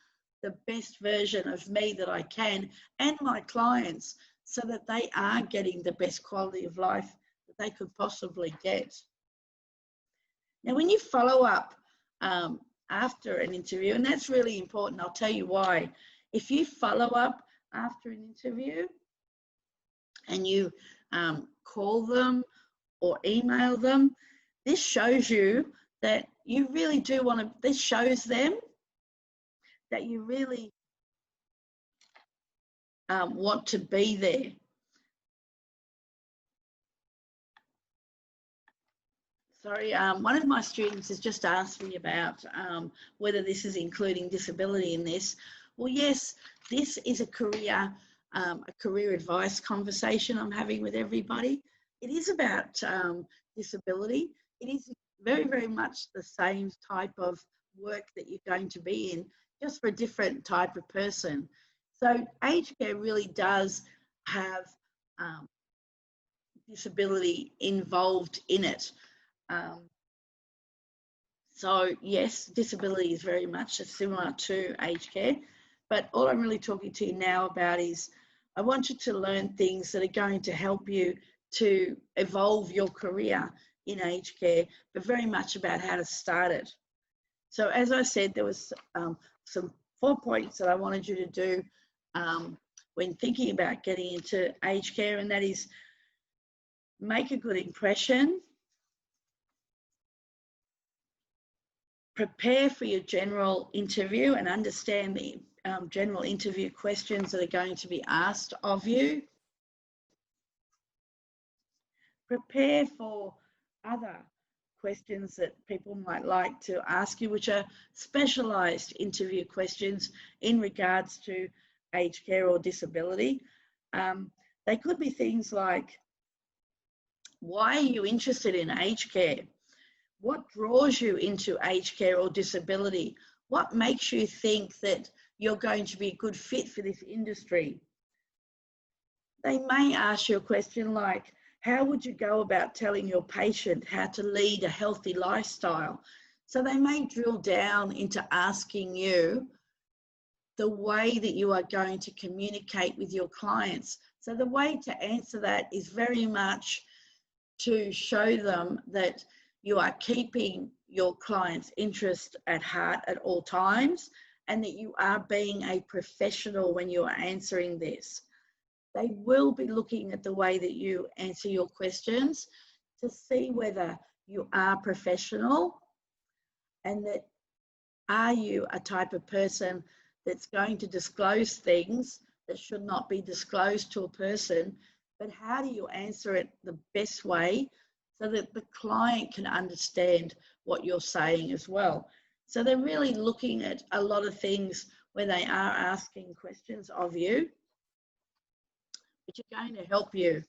the best version of me that I can, and my clients, so that they are getting the best quality of life that they could possibly get. Now, when you follow up after an interview, and that's really important, I'll tell you why. If you follow up after an interview and you call them or email them, this shows you that you really do want to, this shows them that you really want to be there. Sorry, one of my students has just asked me about whether this is including disability in this. Well, yes, this is a career advice conversation I'm having with everybody. It is about disability. It is very, very much the same type of work that you're going to be in, just for a different type of person. So aged care really does have disability involved in it. So yes, disability is very much similar to aged care, but all I'm really talking to you now about is, I want you to learn things that are going to help you to evolve your career in aged care, but very much about how to start it. So as I said, there was some 4 points that I wanted you to do when thinking about getting into aged care, and that is, make a good impression, prepare for your general interview and understand the general interview questions that are going to be asked of you. Prepare for other questions that people might like to ask you, which are specialised interview questions in regards to aged care or disability. They could be things like, why are you interested in aged care? What draws you into aged care or disability? What makes you think that you're going to be a good fit for this industry? They may ask you a question like, how would you go about telling your patient how to lead a healthy lifestyle? So they may drill down into asking you the way that you are going to communicate with your clients. So the way to answer that is very much to show them that you are keeping your client's interest at heart at all times and that you are being a professional when you are answering this. They will be looking at the way that you answer your questions to see whether you are professional and that are you a type of person that's going to disclose things that should not be disclosed to a person, but how do you answer it the best way so that the client can understand what you're saying as well. So they're really looking at a lot of things where they are asking questions of you, which are going to help you,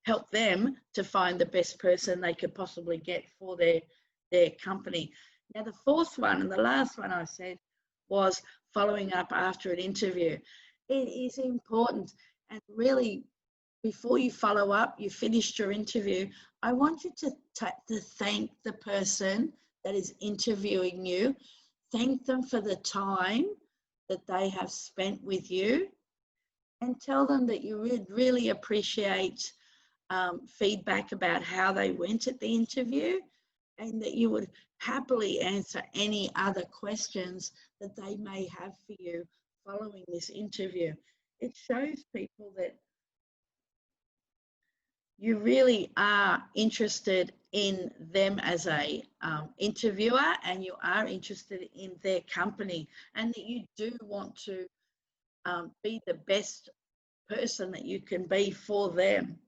help them to find the best person they could possibly get for their company. Now, the fourth one and the last one I said was following up after an interview. It is important, and really, before you follow up, you finished your interview, I want you to thank the person that is interviewing you. Thank them for the time that they have spent with you and tell them that you would really appreciate feedback about how they went at the interview and that you would happily answer any other questions that they may have for you following this interview. It shows people that you really are interested in them as a interviewer and you are interested in their company and that you do want to be the best person that you can be for them.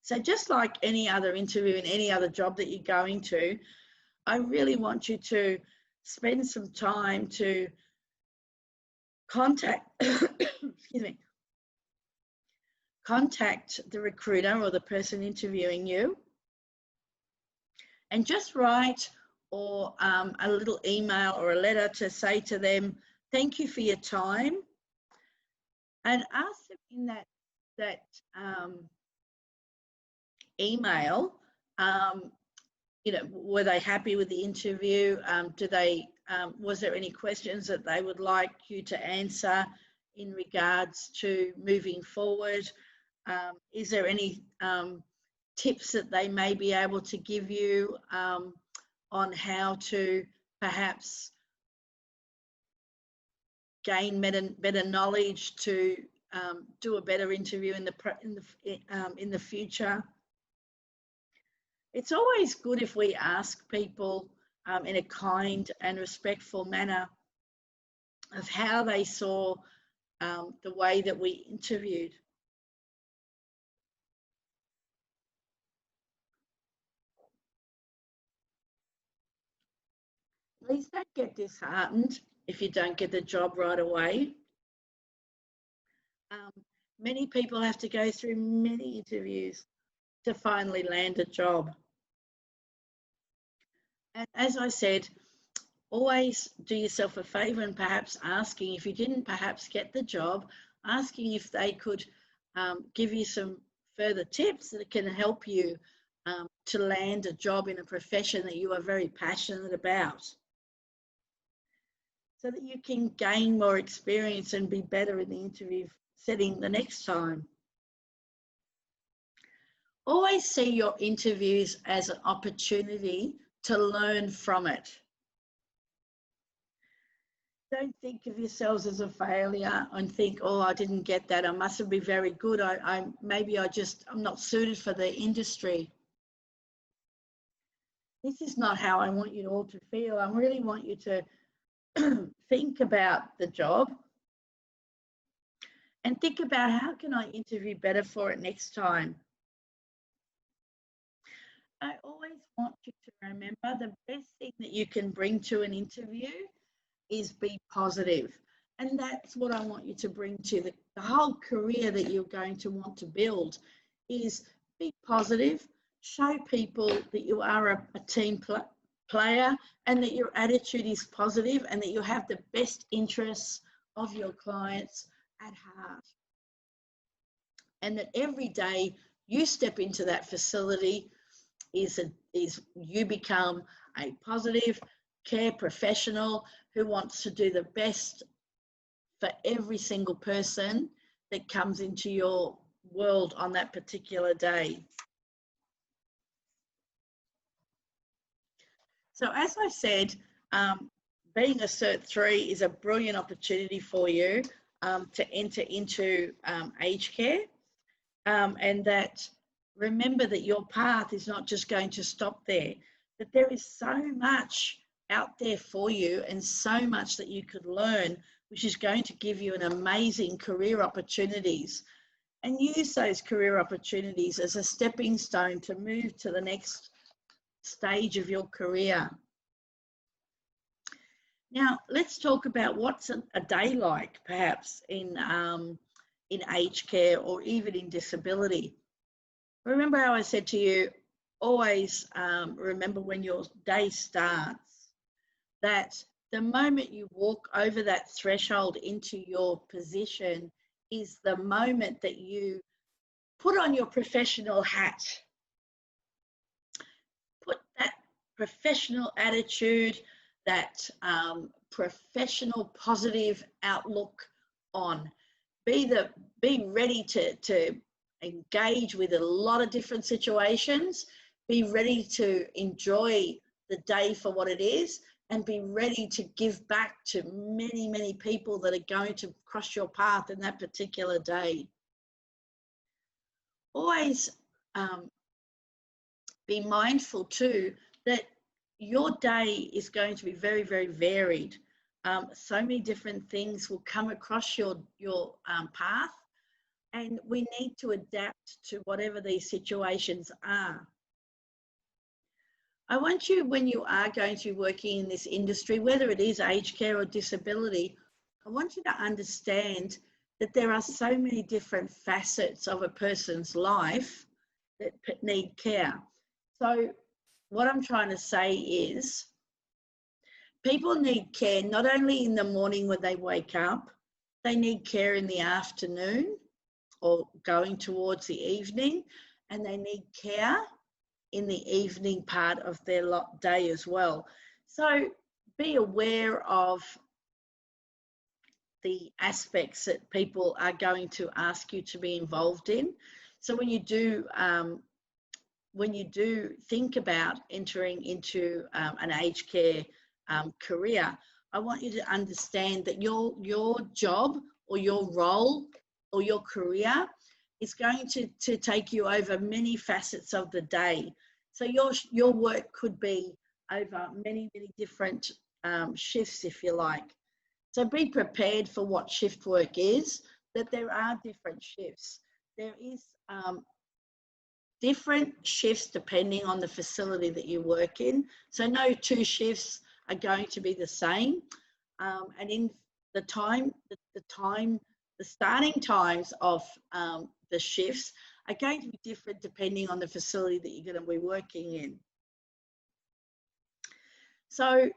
So just like any other interview in any other job that you're going to, I really want you to spend some time to contact, excuse me, contact the recruiter or the person interviewing you and just write or a little email or a letter to say to them, thank you for your time, and ask them in that email, you know, were they happy with the interview? Was there any questions that they would like you to answer in regards to moving forward? Is there any tips that they may be able to give you on how to perhaps gain better knowledge to do a better interview in the future? It's always good if we ask people in a kind and respectful manner of how they saw the way that we interviewed. Please don't get disheartened if you don't get the job right away. Many people have to go through many interviews to finally land a job. And as I said, always do yourself a favour and perhaps asking, if you didn't perhaps get the job, asking if they could give you some further tips that can help you to land a job in a profession that you are very passionate about, so that you can gain more experience and be better in the interview setting the next time. Always see your interviews as an opportunity to learn from it. Don't think of yourselves as a failure and think, oh, I didn't get that, I mustn't be very good, maybe I'm not suited for the industry. this is not how I want you all to feel. I really want you to think about the job and think about how can I interview better for it next time. I always want you to remember the best thing that you can bring to an interview is be positive. And that's what I want you to bring to the whole career that you're going to want to build is be positive, show people that you are a team player and that your attitude is positive and that you have the best interests of your clients at heart. And that every day you step into that facility is you become a positive care professional who wants to do the best for every single person that comes into your world on that particular day. So as I said, being a Cert 3 is a brilliant opportunity for you to enter into aged care, and that remember that your path is not just going to stop there, that there is so much out there for you and so much that you could learn, which is going to give you an amazing career opportunities, and use those career opportunities as a stepping stone to move to the next stage of your career. Now, let's talk about what's a day like, perhaps in aged care or even in disability. Remember how I said to you, always remember when your day starts, that the moment you walk over that threshold into your position is the moment that you put on your professional hat. Put that professional attitude, that professional positive outlook on. Be ready to engage with a lot of different situations. Be ready to enjoy the day for what it is, and be ready to give back to many, many people that are going to cross your path in that particular day. Always be mindful too that your day is going to be very, very varied. So many different things will come across your path, and we need to adapt to whatever these situations are. I want you, when you are going to be working in this industry, whether it is aged care or disability, I want you to understand that there are so many different facets of a person's life that need care. So what I'm trying to say is people need care not only in the morning when they wake up, they need care in the afternoon or going towards the evening, and they need care in the evening part of their day as well. So be aware of the aspects that people are going to ask you to be involved in. So when you do think about entering into an aged care career, I want you to understand that your job or your role or your career is going to take you over many facets of the day. So your work could be over many, many different shifts, if you like. So be prepared for what shift work is, that there are different shifts. There is different shifts depending on the facility that you work in. So no two shifts are going to be the same. And in the starting times of the shifts are going to be different depending on the facility that you're going to be working in. So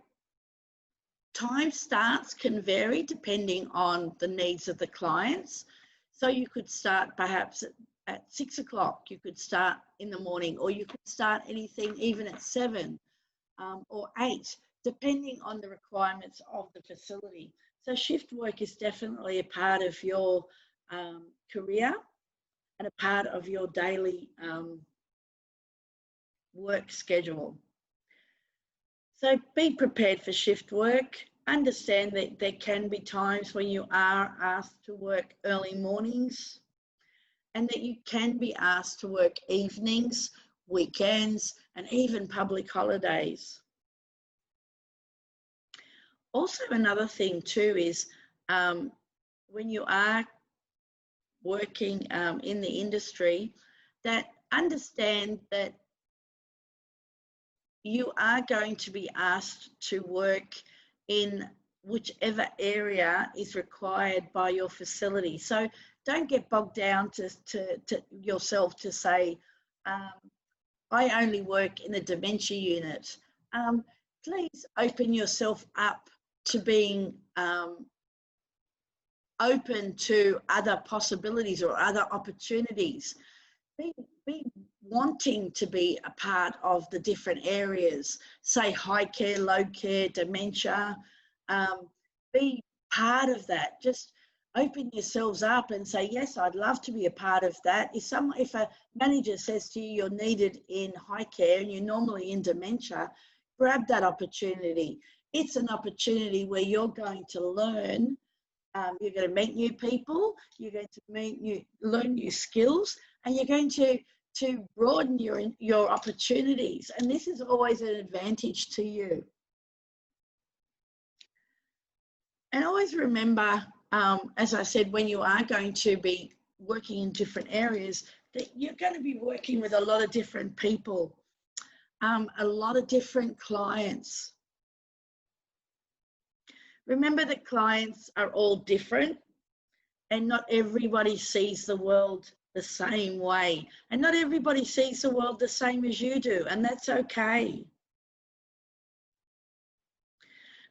time starts can vary depending on the needs of the clients. So you could start perhaps at 6 o'clock, you could start in the morning, or you could start anything even at 7 or 8, depending on the requirements of the facility. So shift work is definitely a part of your career and a part of your daily work schedule. So be prepared for shift work. Understand that there can be times when you are asked to work early mornings and that you can be asked to work evenings weekends, and even public holidays. Also, another thing too is when you are working in the industry, that understand that you are going to be asked to work in whichever area is required by your facility. So don't get bogged down to yourself to say, I only work in the dementia unit. Please open yourself up to being open to other possibilities or other opportunities. Be wanting to be a part of the different areas, say high care, low care, dementia. Be part of that. Just open yourselves up and say, yes, I'd love to be a part of that. If a manager says to you, you're needed in high care and you're normally in dementia, grab that opportunity. It's an opportunity where you're going to learn. You're going to meet new people, you're going to learn new skills, and you're going to broaden your opportunities. And this is always an advantage to you. And always remember, as I said, when you are going to be working in different areas, that you're going to be working with a lot of different people, a lot of different clients. Remember that clients are all different and not everybody sees the world the same way. And not everybody sees the world the same as you do, and that's okay.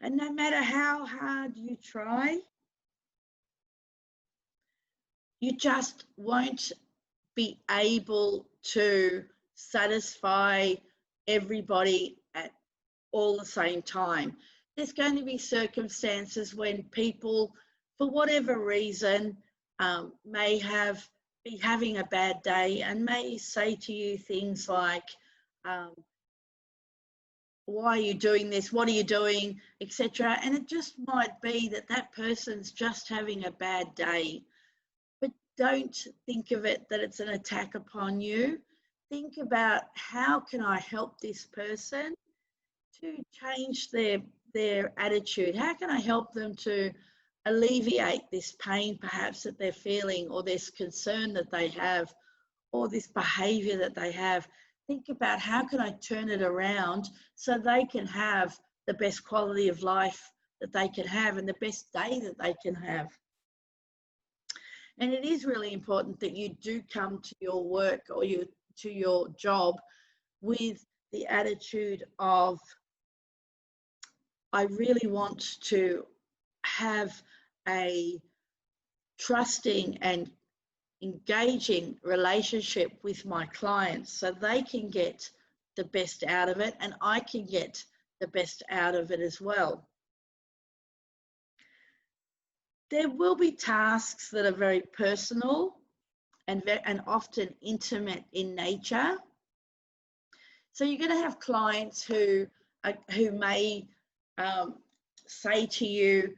And no matter how hard you try, you just won't be able to satisfy everybody at all the same time. There's going to be circumstances when people, for whatever reason, may be having a bad day and may say to you things like, why are you doing this? What are you doing? Etc. And it just might be that that person's just having a bad day. But don't think of it that it's an attack upon you. Think about, how can I help this person to change their attitude? How can I help them to alleviate this pain perhaps that they're feeling, or this concern that they have, or this behavior that they have? Think about, how can I turn it around so they can have the best quality of life that they can have and the best day that they can have. And it is really important that you do come to your work or to your job with the attitude of, I really want to have a trusting and engaging relationship with my clients so they can get the best out of it and I can get the best out of it as well. There will be tasks that are very personal and often intimate in nature. So you're going to have clients who may say to you,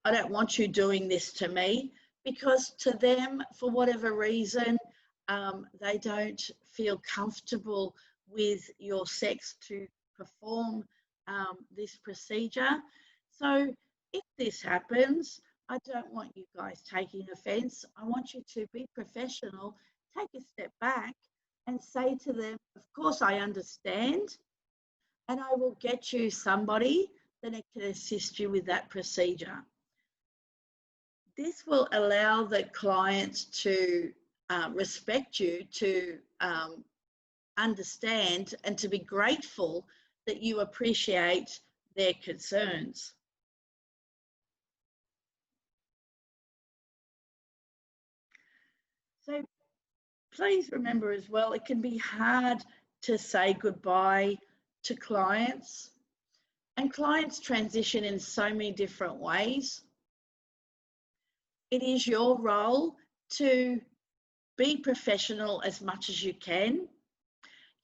I don't want you doing this to me, because to them, for whatever reason, they don't feel comfortable with your sex to perform this procedure. So if this happens, I don't want you guys taking offense. I want you to be professional, take a step back and say to them, of course I understand, and I will get you somebody that can assist you with that procedure. This will allow the client to respect you, to understand and to be grateful that you appreciate their concerns. So please remember as well, it can be hard to say goodbye to clients, and clients transition in so many different ways. It is your role to be professional as much as you can.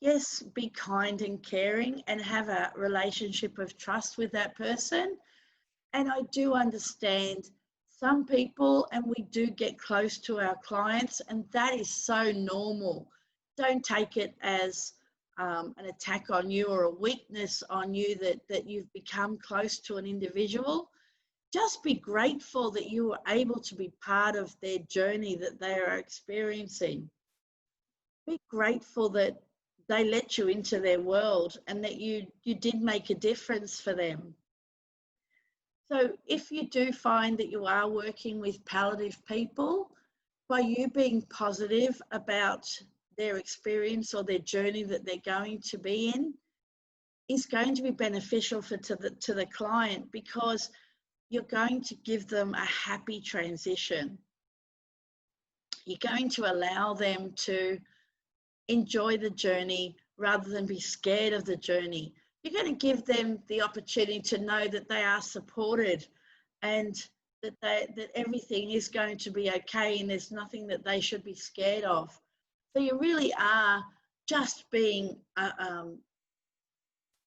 Yes, be kind and caring and have a relationship of trust with that person. And I do understand some people, and we do get close to our clients, and that is so normal. Don't take it as an attack on you or a weakness on you that you've become close to an individual, just be grateful that you were able to be part of their journey that they are experiencing. Be grateful that they let you into their world and that you did make a difference for them. So if you do find that you are working with palliative people, by you being positive about their experience or their journey that they're going to be in, is going to be beneficial to the client, because you're going to give them a happy transition. You're going to allow them to enjoy the journey rather than be scared of the journey. You're going to give them the opportunity to know that they are supported and that everything is going to be okay and there's nothing that they should be scared of. So you really are just being a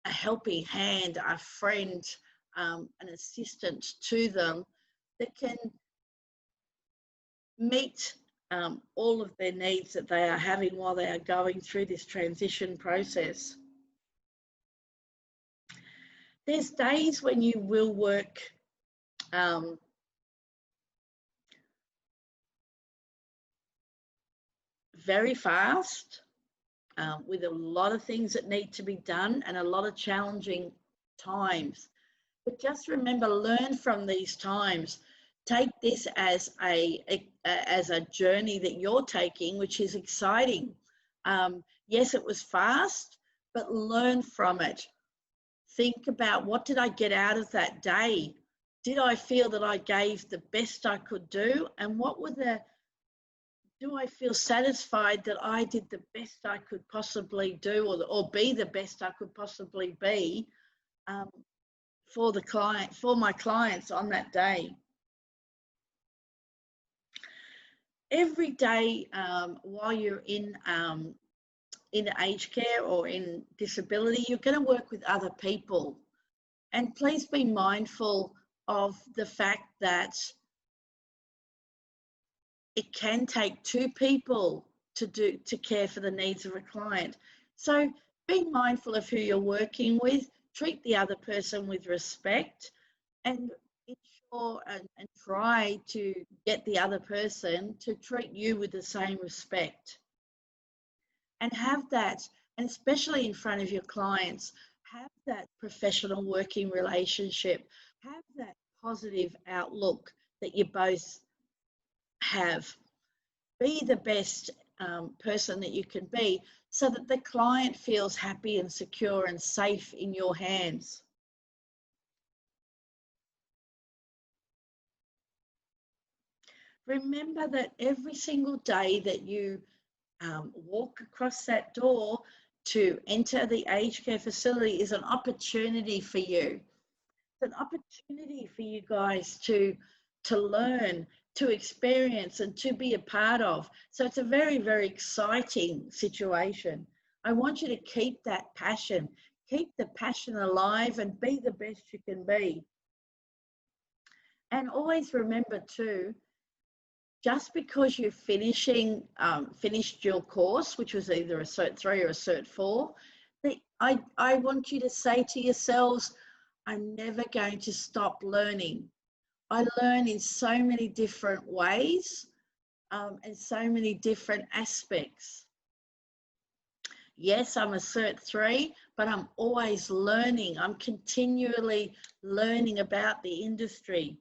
helping hand, a friend, an assistant to them that can meet all of their needs that they are having while they are going through this transition process. There's days when you will work very fast with a lot of things that need to be done and a lot of challenging times. But just remember, learn from these times. Take this as a journey that you're taking, which is exciting. Yes, it was fast, but learn from it. Think about, what did I get out of that day? Did I feel that I gave the best I could do? And do I feel satisfied that I did the best I could possibly do, or be the best I could possibly be for my clients on that day? Every day while you're in aged care or in disability, you're going to work with other people. And please be mindful of the fact that it can take two people to care for the needs of a client. So be mindful of who you're working with, treat the other person with respect, and ensure and try to get the other person to treat you with the same respect. And have that, and especially in front of your clients, have that professional working relationship, have that positive outlook that you both have. Be the best person that you can be, so that the client feels happy and secure and safe in your hands. Remember that every single day that you walk across that door to enter the aged care facility is an opportunity for you. It's an opportunity for you guys to learn, to experience, and to be a part of. So it's a very, very exciting situation. I want you to keep that passion, keep the passion alive, and be the best you can be. And always remember too, just because you finished your course, which was either a Cert 3 or a Cert 4, I want you to say to yourselves, I'm never going to stop learning. I learn in so many different ways and so many different aspects. Yes, I'm a Cert 3, but I'm always learning. I'm continually learning about the industry.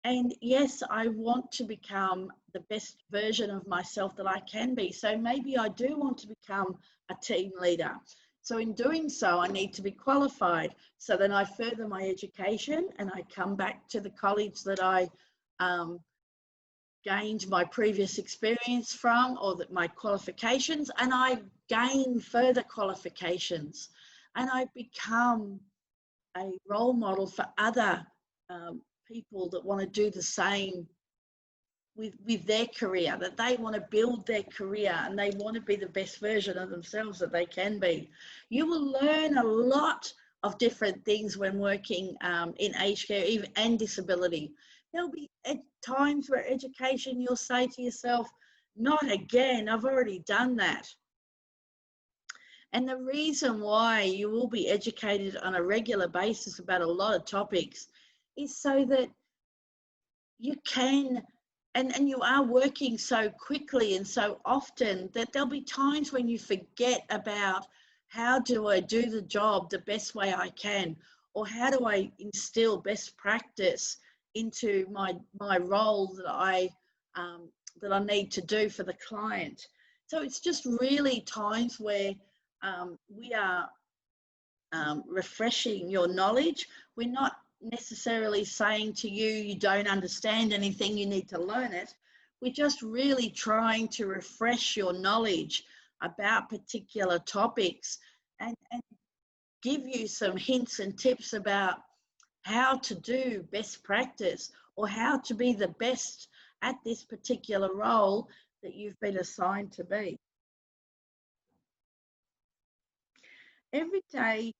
And yes, I want to become the best version of myself that I can be. So maybe I do want to become a team leader. So in doing so, I need to be qualified. So then I further my education and I come back to the college that I gained my previous experience from, or that my qualifications, and I gain further qualifications. And I become a role model for other people that want to do the same with their career, that they want to build their career and they want to be the best version of themselves that they can be. You will learn a lot of different things when working in aged care and disability. There'll be times where education, you'll say to yourself, not again, I've already done that. And the reason why you will be educated on a regular basis about a lot of topics is so that you can, and you are working so quickly and so often that there'll be times when you forget about how do I do the job the best way I can, or how do I instill best practice into my role that I need to do for the client. So it's just really times where we are refreshing your knowledge. We're not necessarily saying to you, you don't understand anything, you need to learn it. We're just really trying to refresh your knowledge about particular topics and give you some hints and tips about how to do best practice or how to be the best at this particular role that you've been assigned to be. Every day,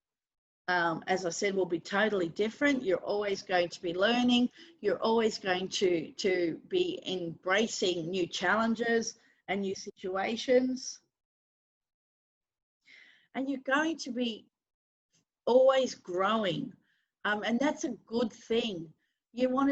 as I said, will be totally different. You're always going to be learning. You're always going to be embracing new challenges and new situations. And you're going to be always growing. And that's a good thing. You want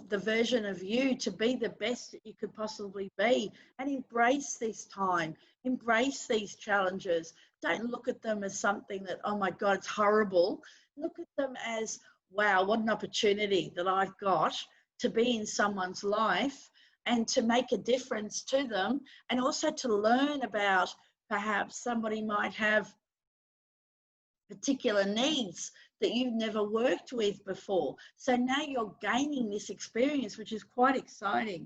the version of you to be the best that you could possibly be, and embrace this time, embrace these challenges. Don't look at them as something that, oh my God, it's horrible. Look at them as, wow, what an opportunity that I've got to be in someone's life and to make a difference to them, and also to learn about perhaps somebody might have particular needs that you've never worked with before. So now you're gaining this experience, which is quite exciting.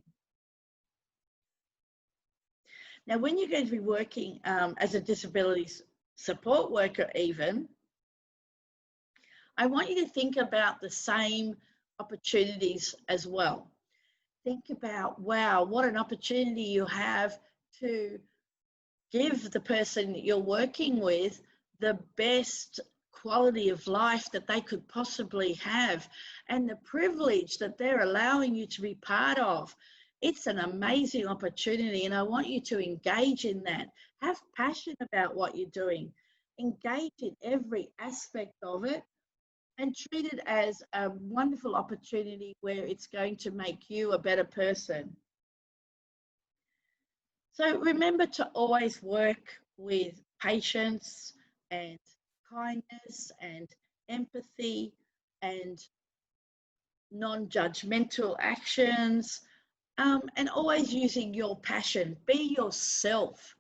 Now, when you're going to be working as a disability support worker even, I want you to think about the same opportunities as well. Think about, wow, what an opportunity you have to give the person that you're working with the best quality of life that they could possibly have, and the privilege that they're allowing you to be part of. It's an amazing opportunity, and I want you to engage in that. Have passion about what you're doing. Engage in every aspect of it and treat it as a wonderful opportunity where it's going to make you a better person. So remember to always work with patience and kindness and empathy and non-judgmental actions, and always using your passion. Be yourself.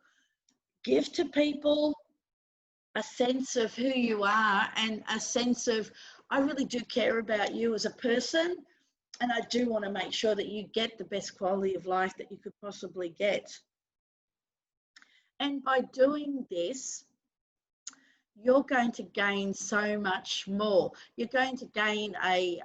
Give to people a sense of who you are and a sense of, I really do care about you as a person, and I do want to make sure that you get the best quality of life that you could possibly get. And by doing this, you're going to gain so much more. You're going to gain a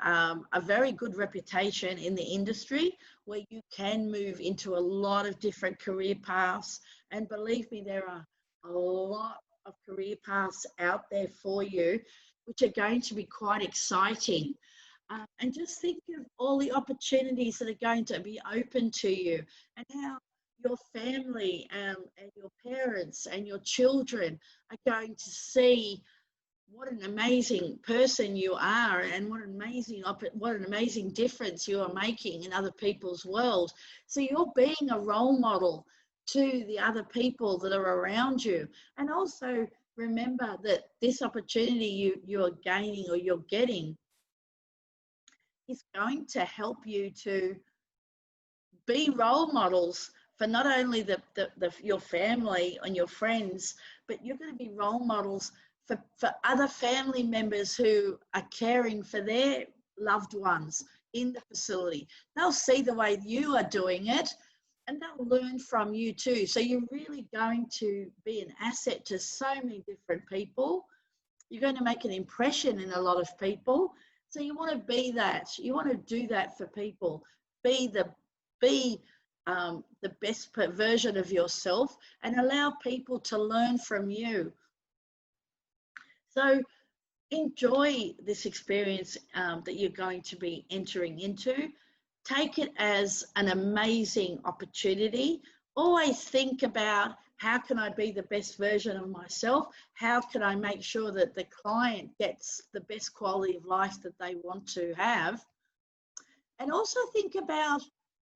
very good reputation in the industry where you can move into a lot of different career paths. And believe me, there are a lot of career paths out there for you, which are going to be quite exciting. And just think of all the opportunities that are going to be open to you, and how your family and your parents and your children are going to see what an amazing person you are, and what an amazing difference you are making in other people's world. So you're being a role model to the other people that are around you. And also remember that this opportunity you're gaining or you're getting is going to help you to be role models for not only your family and your friends, but you're going to be role models for other family members who are caring for their loved ones in the facility. They'll see the way you are doing it, and they'll learn from you too. So you're really going to be an asset to so many different people. You're going to make an impression in a lot of people. So you want to be that. You want to do that for people. Be the best version of yourself, and allow people to learn from you. So enjoy this experience that you're going to be entering into. Take it as an amazing opportunity. Always think about How can I be the best version of myself? How can I make sure that the client gets the best quality of life that they want to have? And also think about,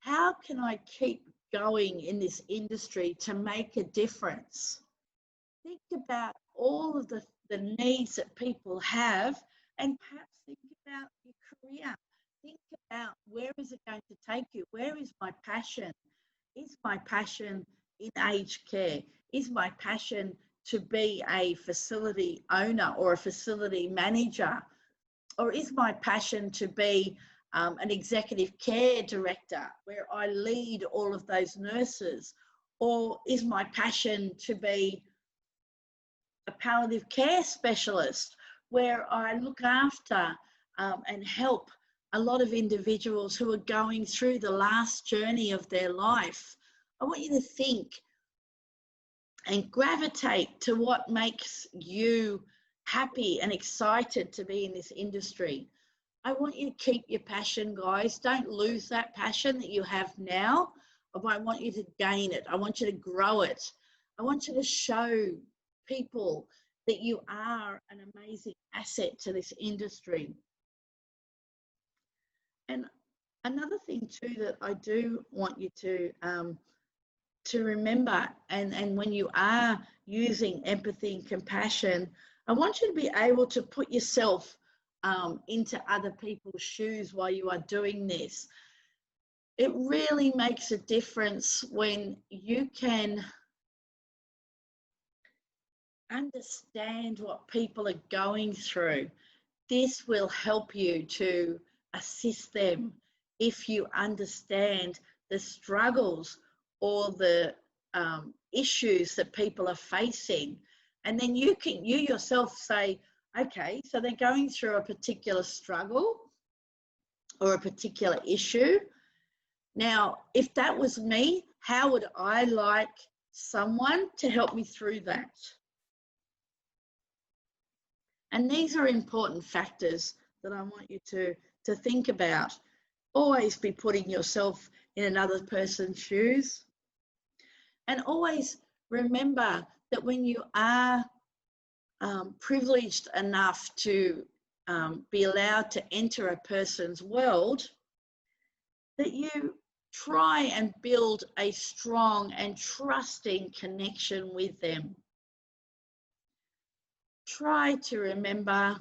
how can I keep going in this industry to make a difference? Think about all of the needs that people have, and perhaps think about your career. Think about, where is it going to take you? Where is my passion? Is my passion in aged care? Is my passion to be a facility owner or a facility manager? Or is my passion to be an executive care director where I lead all of those nurses? Or is my passion to be a palliative care specialist where I look after and help a lot of individuals who are going through the last journey of their life? I want you to think and gravitate to what makes you happy and excited to be in this industry. I want you to keep your passion, guys. Don't lose that passion that you have now. I want you to gain it. I want you to grow it. I want you to show people that you are an amazing asset to this industry. And another thing too that I do want you to remember, and when you are using empathy and compassion, I want you to be able to put yourself into other people's shoes while you are doing this. It really makes a difference when you can understand what people are going through. This will help you to assist them if you understand the struggles or the issues that people are facing. And then you yourself say, okay, so they're going through a particular struggle or a particular issue. Now, if that was me, how would I like someone to help me through that? And these are important factors that I want you to think about. Always be putting yourself in another person's shoes. And always remember that when you are privileged enough to be allowed to enter a person's world, that you try and build a strong and trusting connection with them. Try to remember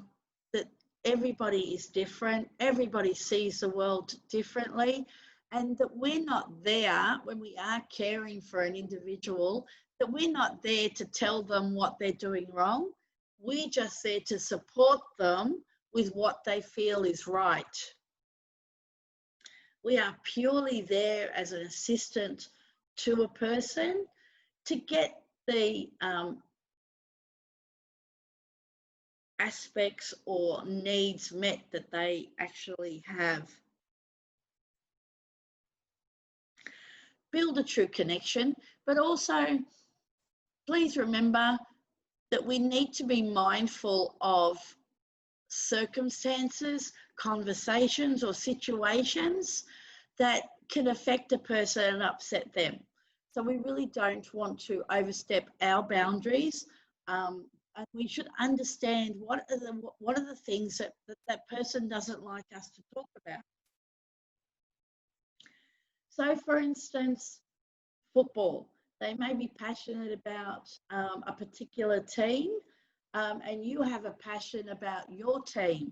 that everybody is different, everybody sees the world differently, and that we're not there when we are caring for an individual, that we're not there to tell them what they're doing wrong. We're just there to support them with what they feel is right. We are purely there as an assistant to a person to get the aspects or needs met that they actually have. Build a true connection, but also please remember that we need to be mindful of circumstances, conversations or situations that can affect a person and upset them. So we really don't want to overstep our boundaries, and we should understand what are the things that person doesn't like us to talk about. So for instance, football. They may be passionate about a particular team, and you have a passion about your team.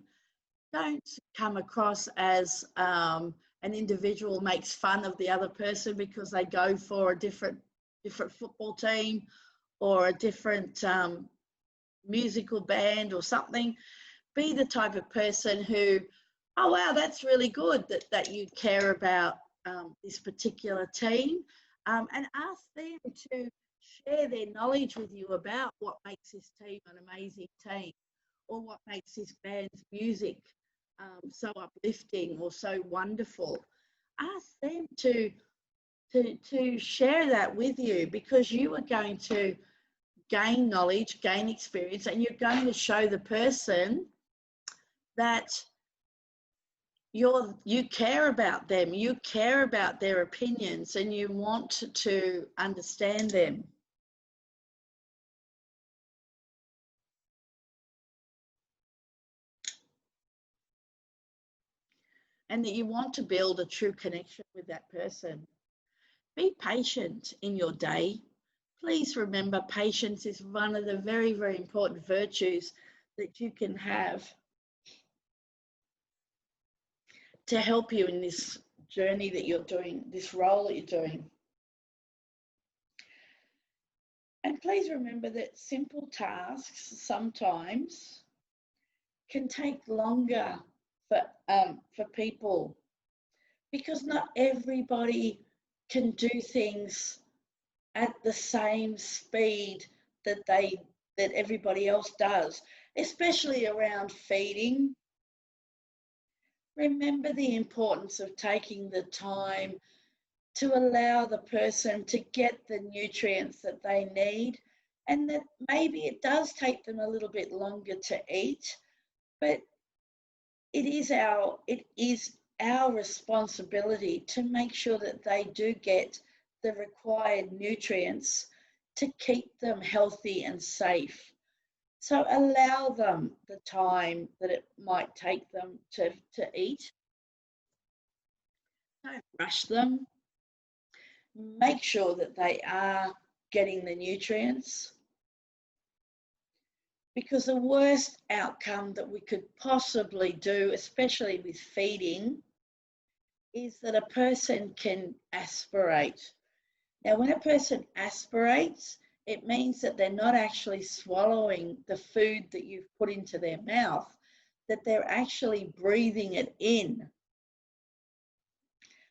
Don't come across as an individual makes fun of the other person because they go for a different football team or a different musical band or something. Be the type of person who, oh wow, that's really good that you care about this particular team, and ask them to share their knowledge with you about what makes this team an amazing team, or what makes this band's music so uplifting or so wonderful. Ask them to share that with you, because you are going to gain knowledge, gain experience, and you're going to show the person that you care about them, you care about their opinions, and you want to understand them. and that you want to build a true connection with that person. Be patient in your day. Please remember, patience is one of the very, very important virtues that you can have to help you in this journey that you're doing, this role that you're doing. And please remember that simple tasks sometimes can take longer for people, because not everybody can do things at the same speed that everybody else does, especially around feeding. Remember the importance of taking the time to allow the person to get the nutrients that they need, and that maybe it does take them a little bit longer to eat, but it is our responsibility to make sure that they do get the required nutrients to keep them healthy and safe. So allow them the time that it might take them to eat. Don't rush them. Make sure that they are getting the nutrients, because the worst outcome that we could possibly do, especially with feeding, is that a person can aspirate. Now, when a person aspirates, it means that they're not actually swallowing the food that you've put into their mouth, that they're actually breathing it in.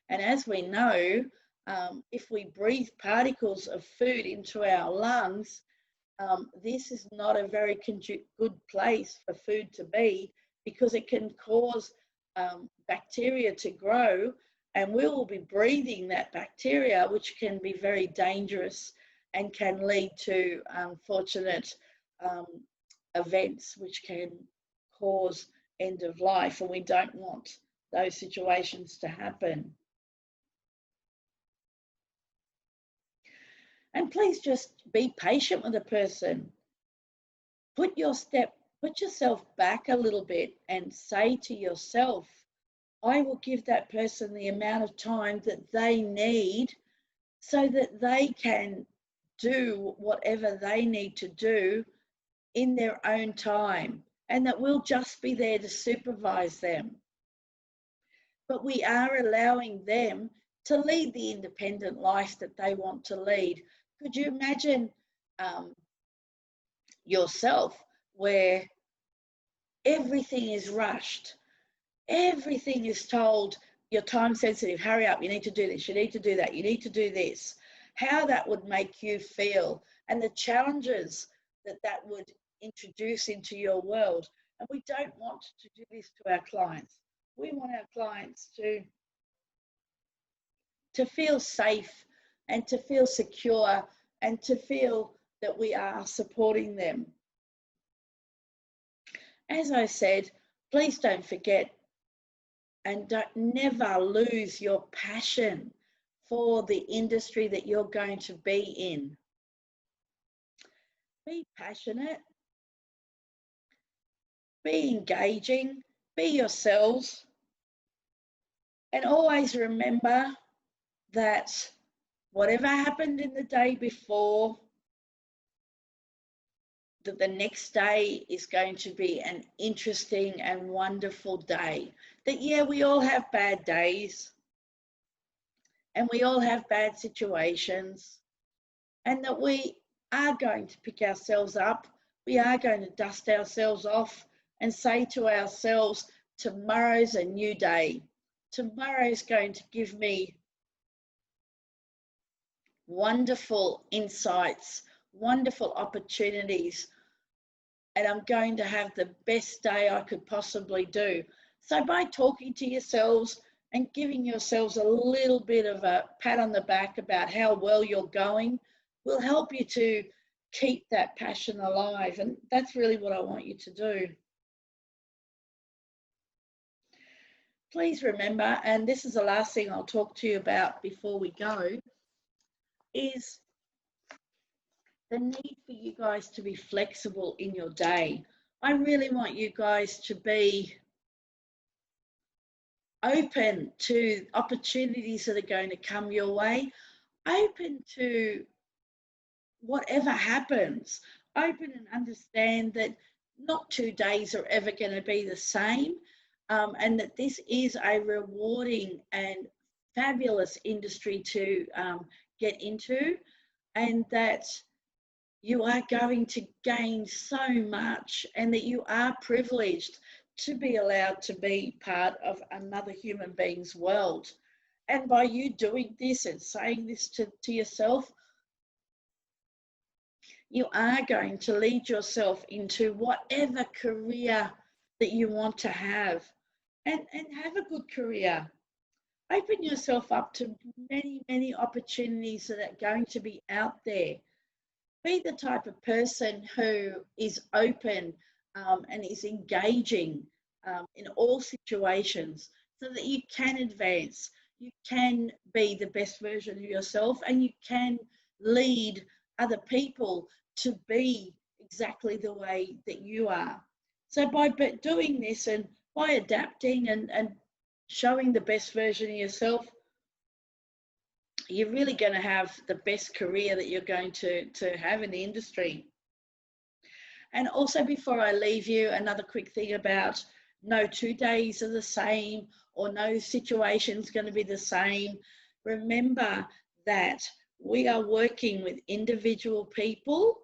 And as we know, if we breathe particles of food into our lungs, this is not a very good place for food to be, because it can cause bacteria to grow, and we will be breathing that bacteria, which can be very dangerous and can lead to unfortunate events which can cause end of life, and we don't want those situations to happen. And please just be patient with a person. Put yourself back a little bit and say to yourself, I will give that person the amount of time that they need so that they can do whatever they need to do in their own time, and that we'll just be there to supervise them. But we are allowing them to lead the independent life that they want to lead. Could you imagine yourself where everything is rushed? Everything is told, you're time sensitive, hurry up, you need to do this, you need to do that, you need to do this. How that would make you feel, and the challenges that would introduce into your world. And we don't want to do this to our clients. We want our clients to feel safe and to feel secure and to feel that we are supporting them. As I said, please don't forget and never lose your passion for the industry that you're going to be in. Be passionate, be engaging, be yourselves, and always remember that whatever happened in the day before, that the next day is going to be an interesting and wonderful day. That, yeah, we all have bad days and we all have bad situations, and that we are going to pick ourselves up. We are going to dust ourselves off and say to ourselves, tomorrow's a new day. Tomorrow's going to give me wonderful insights, wonderful opportunities, and I'm going to have the best day I could possibly do. So by talking to yourselves and giving yourselves a little bit of a pat on the back about how well you're going will help you to keep that passion alive. And that's really what I want you to do. Please remember, and this is the last thing I'll talk to you about before we go, is the need for you guys to be flexible in your day. I really want you guys to be open to opportunities that are going to come your way, open to whatever happens, open and understand that not 2 days are ever going to be the same, and that this is a rewarding and fabulous industry to get into, and that you are going to gain so much, and that you are privileged to be allowed to be part of another human being's world. And by you doing this and saying this to yourself, you are going to lead yourself into whatever career that you want to have, and have a good career. Open yourself up to many, many opportunities that are going to be out there. Be the type of person who is open and is engaging in all situations, so that you can advance, you can be the best version of yourself, and you can lead other people to be exactly the way that you are. So by doing this and by adapting and showing the best version of yourself, you're really going to have the best career that you're going to have in the industry. And also, before I leave you, another quick thing about no 2 days are the same, or no situation's going to be the same. Remember that we are working with individual people,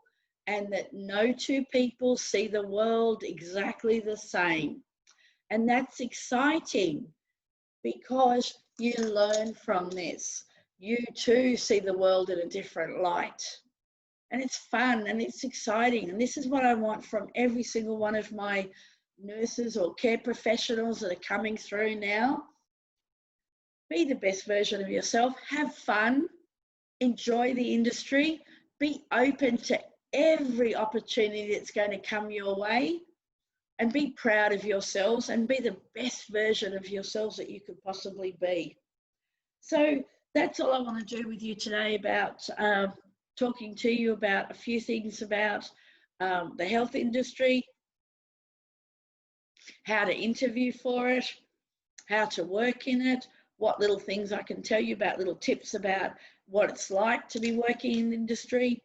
and that no 2 people see the world exactly the same. And that's exciting, because you learn from this. You too see the world in a different light. And it's fun and it's exciting. And this is what I want from every single one of my nurses or care professionals that are coming through now. Be the best version of yourself. Have fun. Enjoy the industry. Be open to every opportunity that's going to come your way. And be proud of yourselves, and be the best version of yourselves that you could possibly be. So that's all I want to do with you today, about talking to you about a few things about the health industry, how to interview for it, how to work in it, what little things I can tell you about, little tips about what it's like to be working in the industry.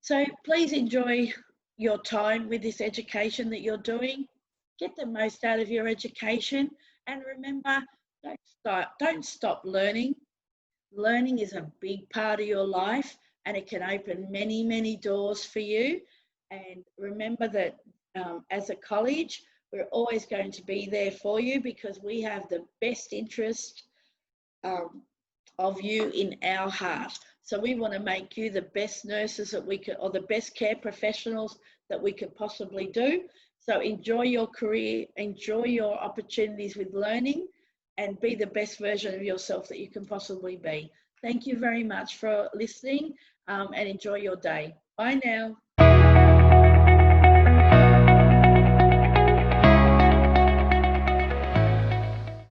So please enjoy your time with this education that you're doing. Get the most out of your education, and remember, don't stop learning. Learning is a big part of your life, and it can open many, many doors for you. And remember that as a college, we're always going to be there for you, because we have the best interest of you in our heart. So we want to make you the best nurses that we could, or the best care professionals that we could possibly do. So enjoy your career, enjoy your opportunities with learning, and be the best version of yourself that you can possibly be. Thank you very much for listening, and enjoy your day. Bye now.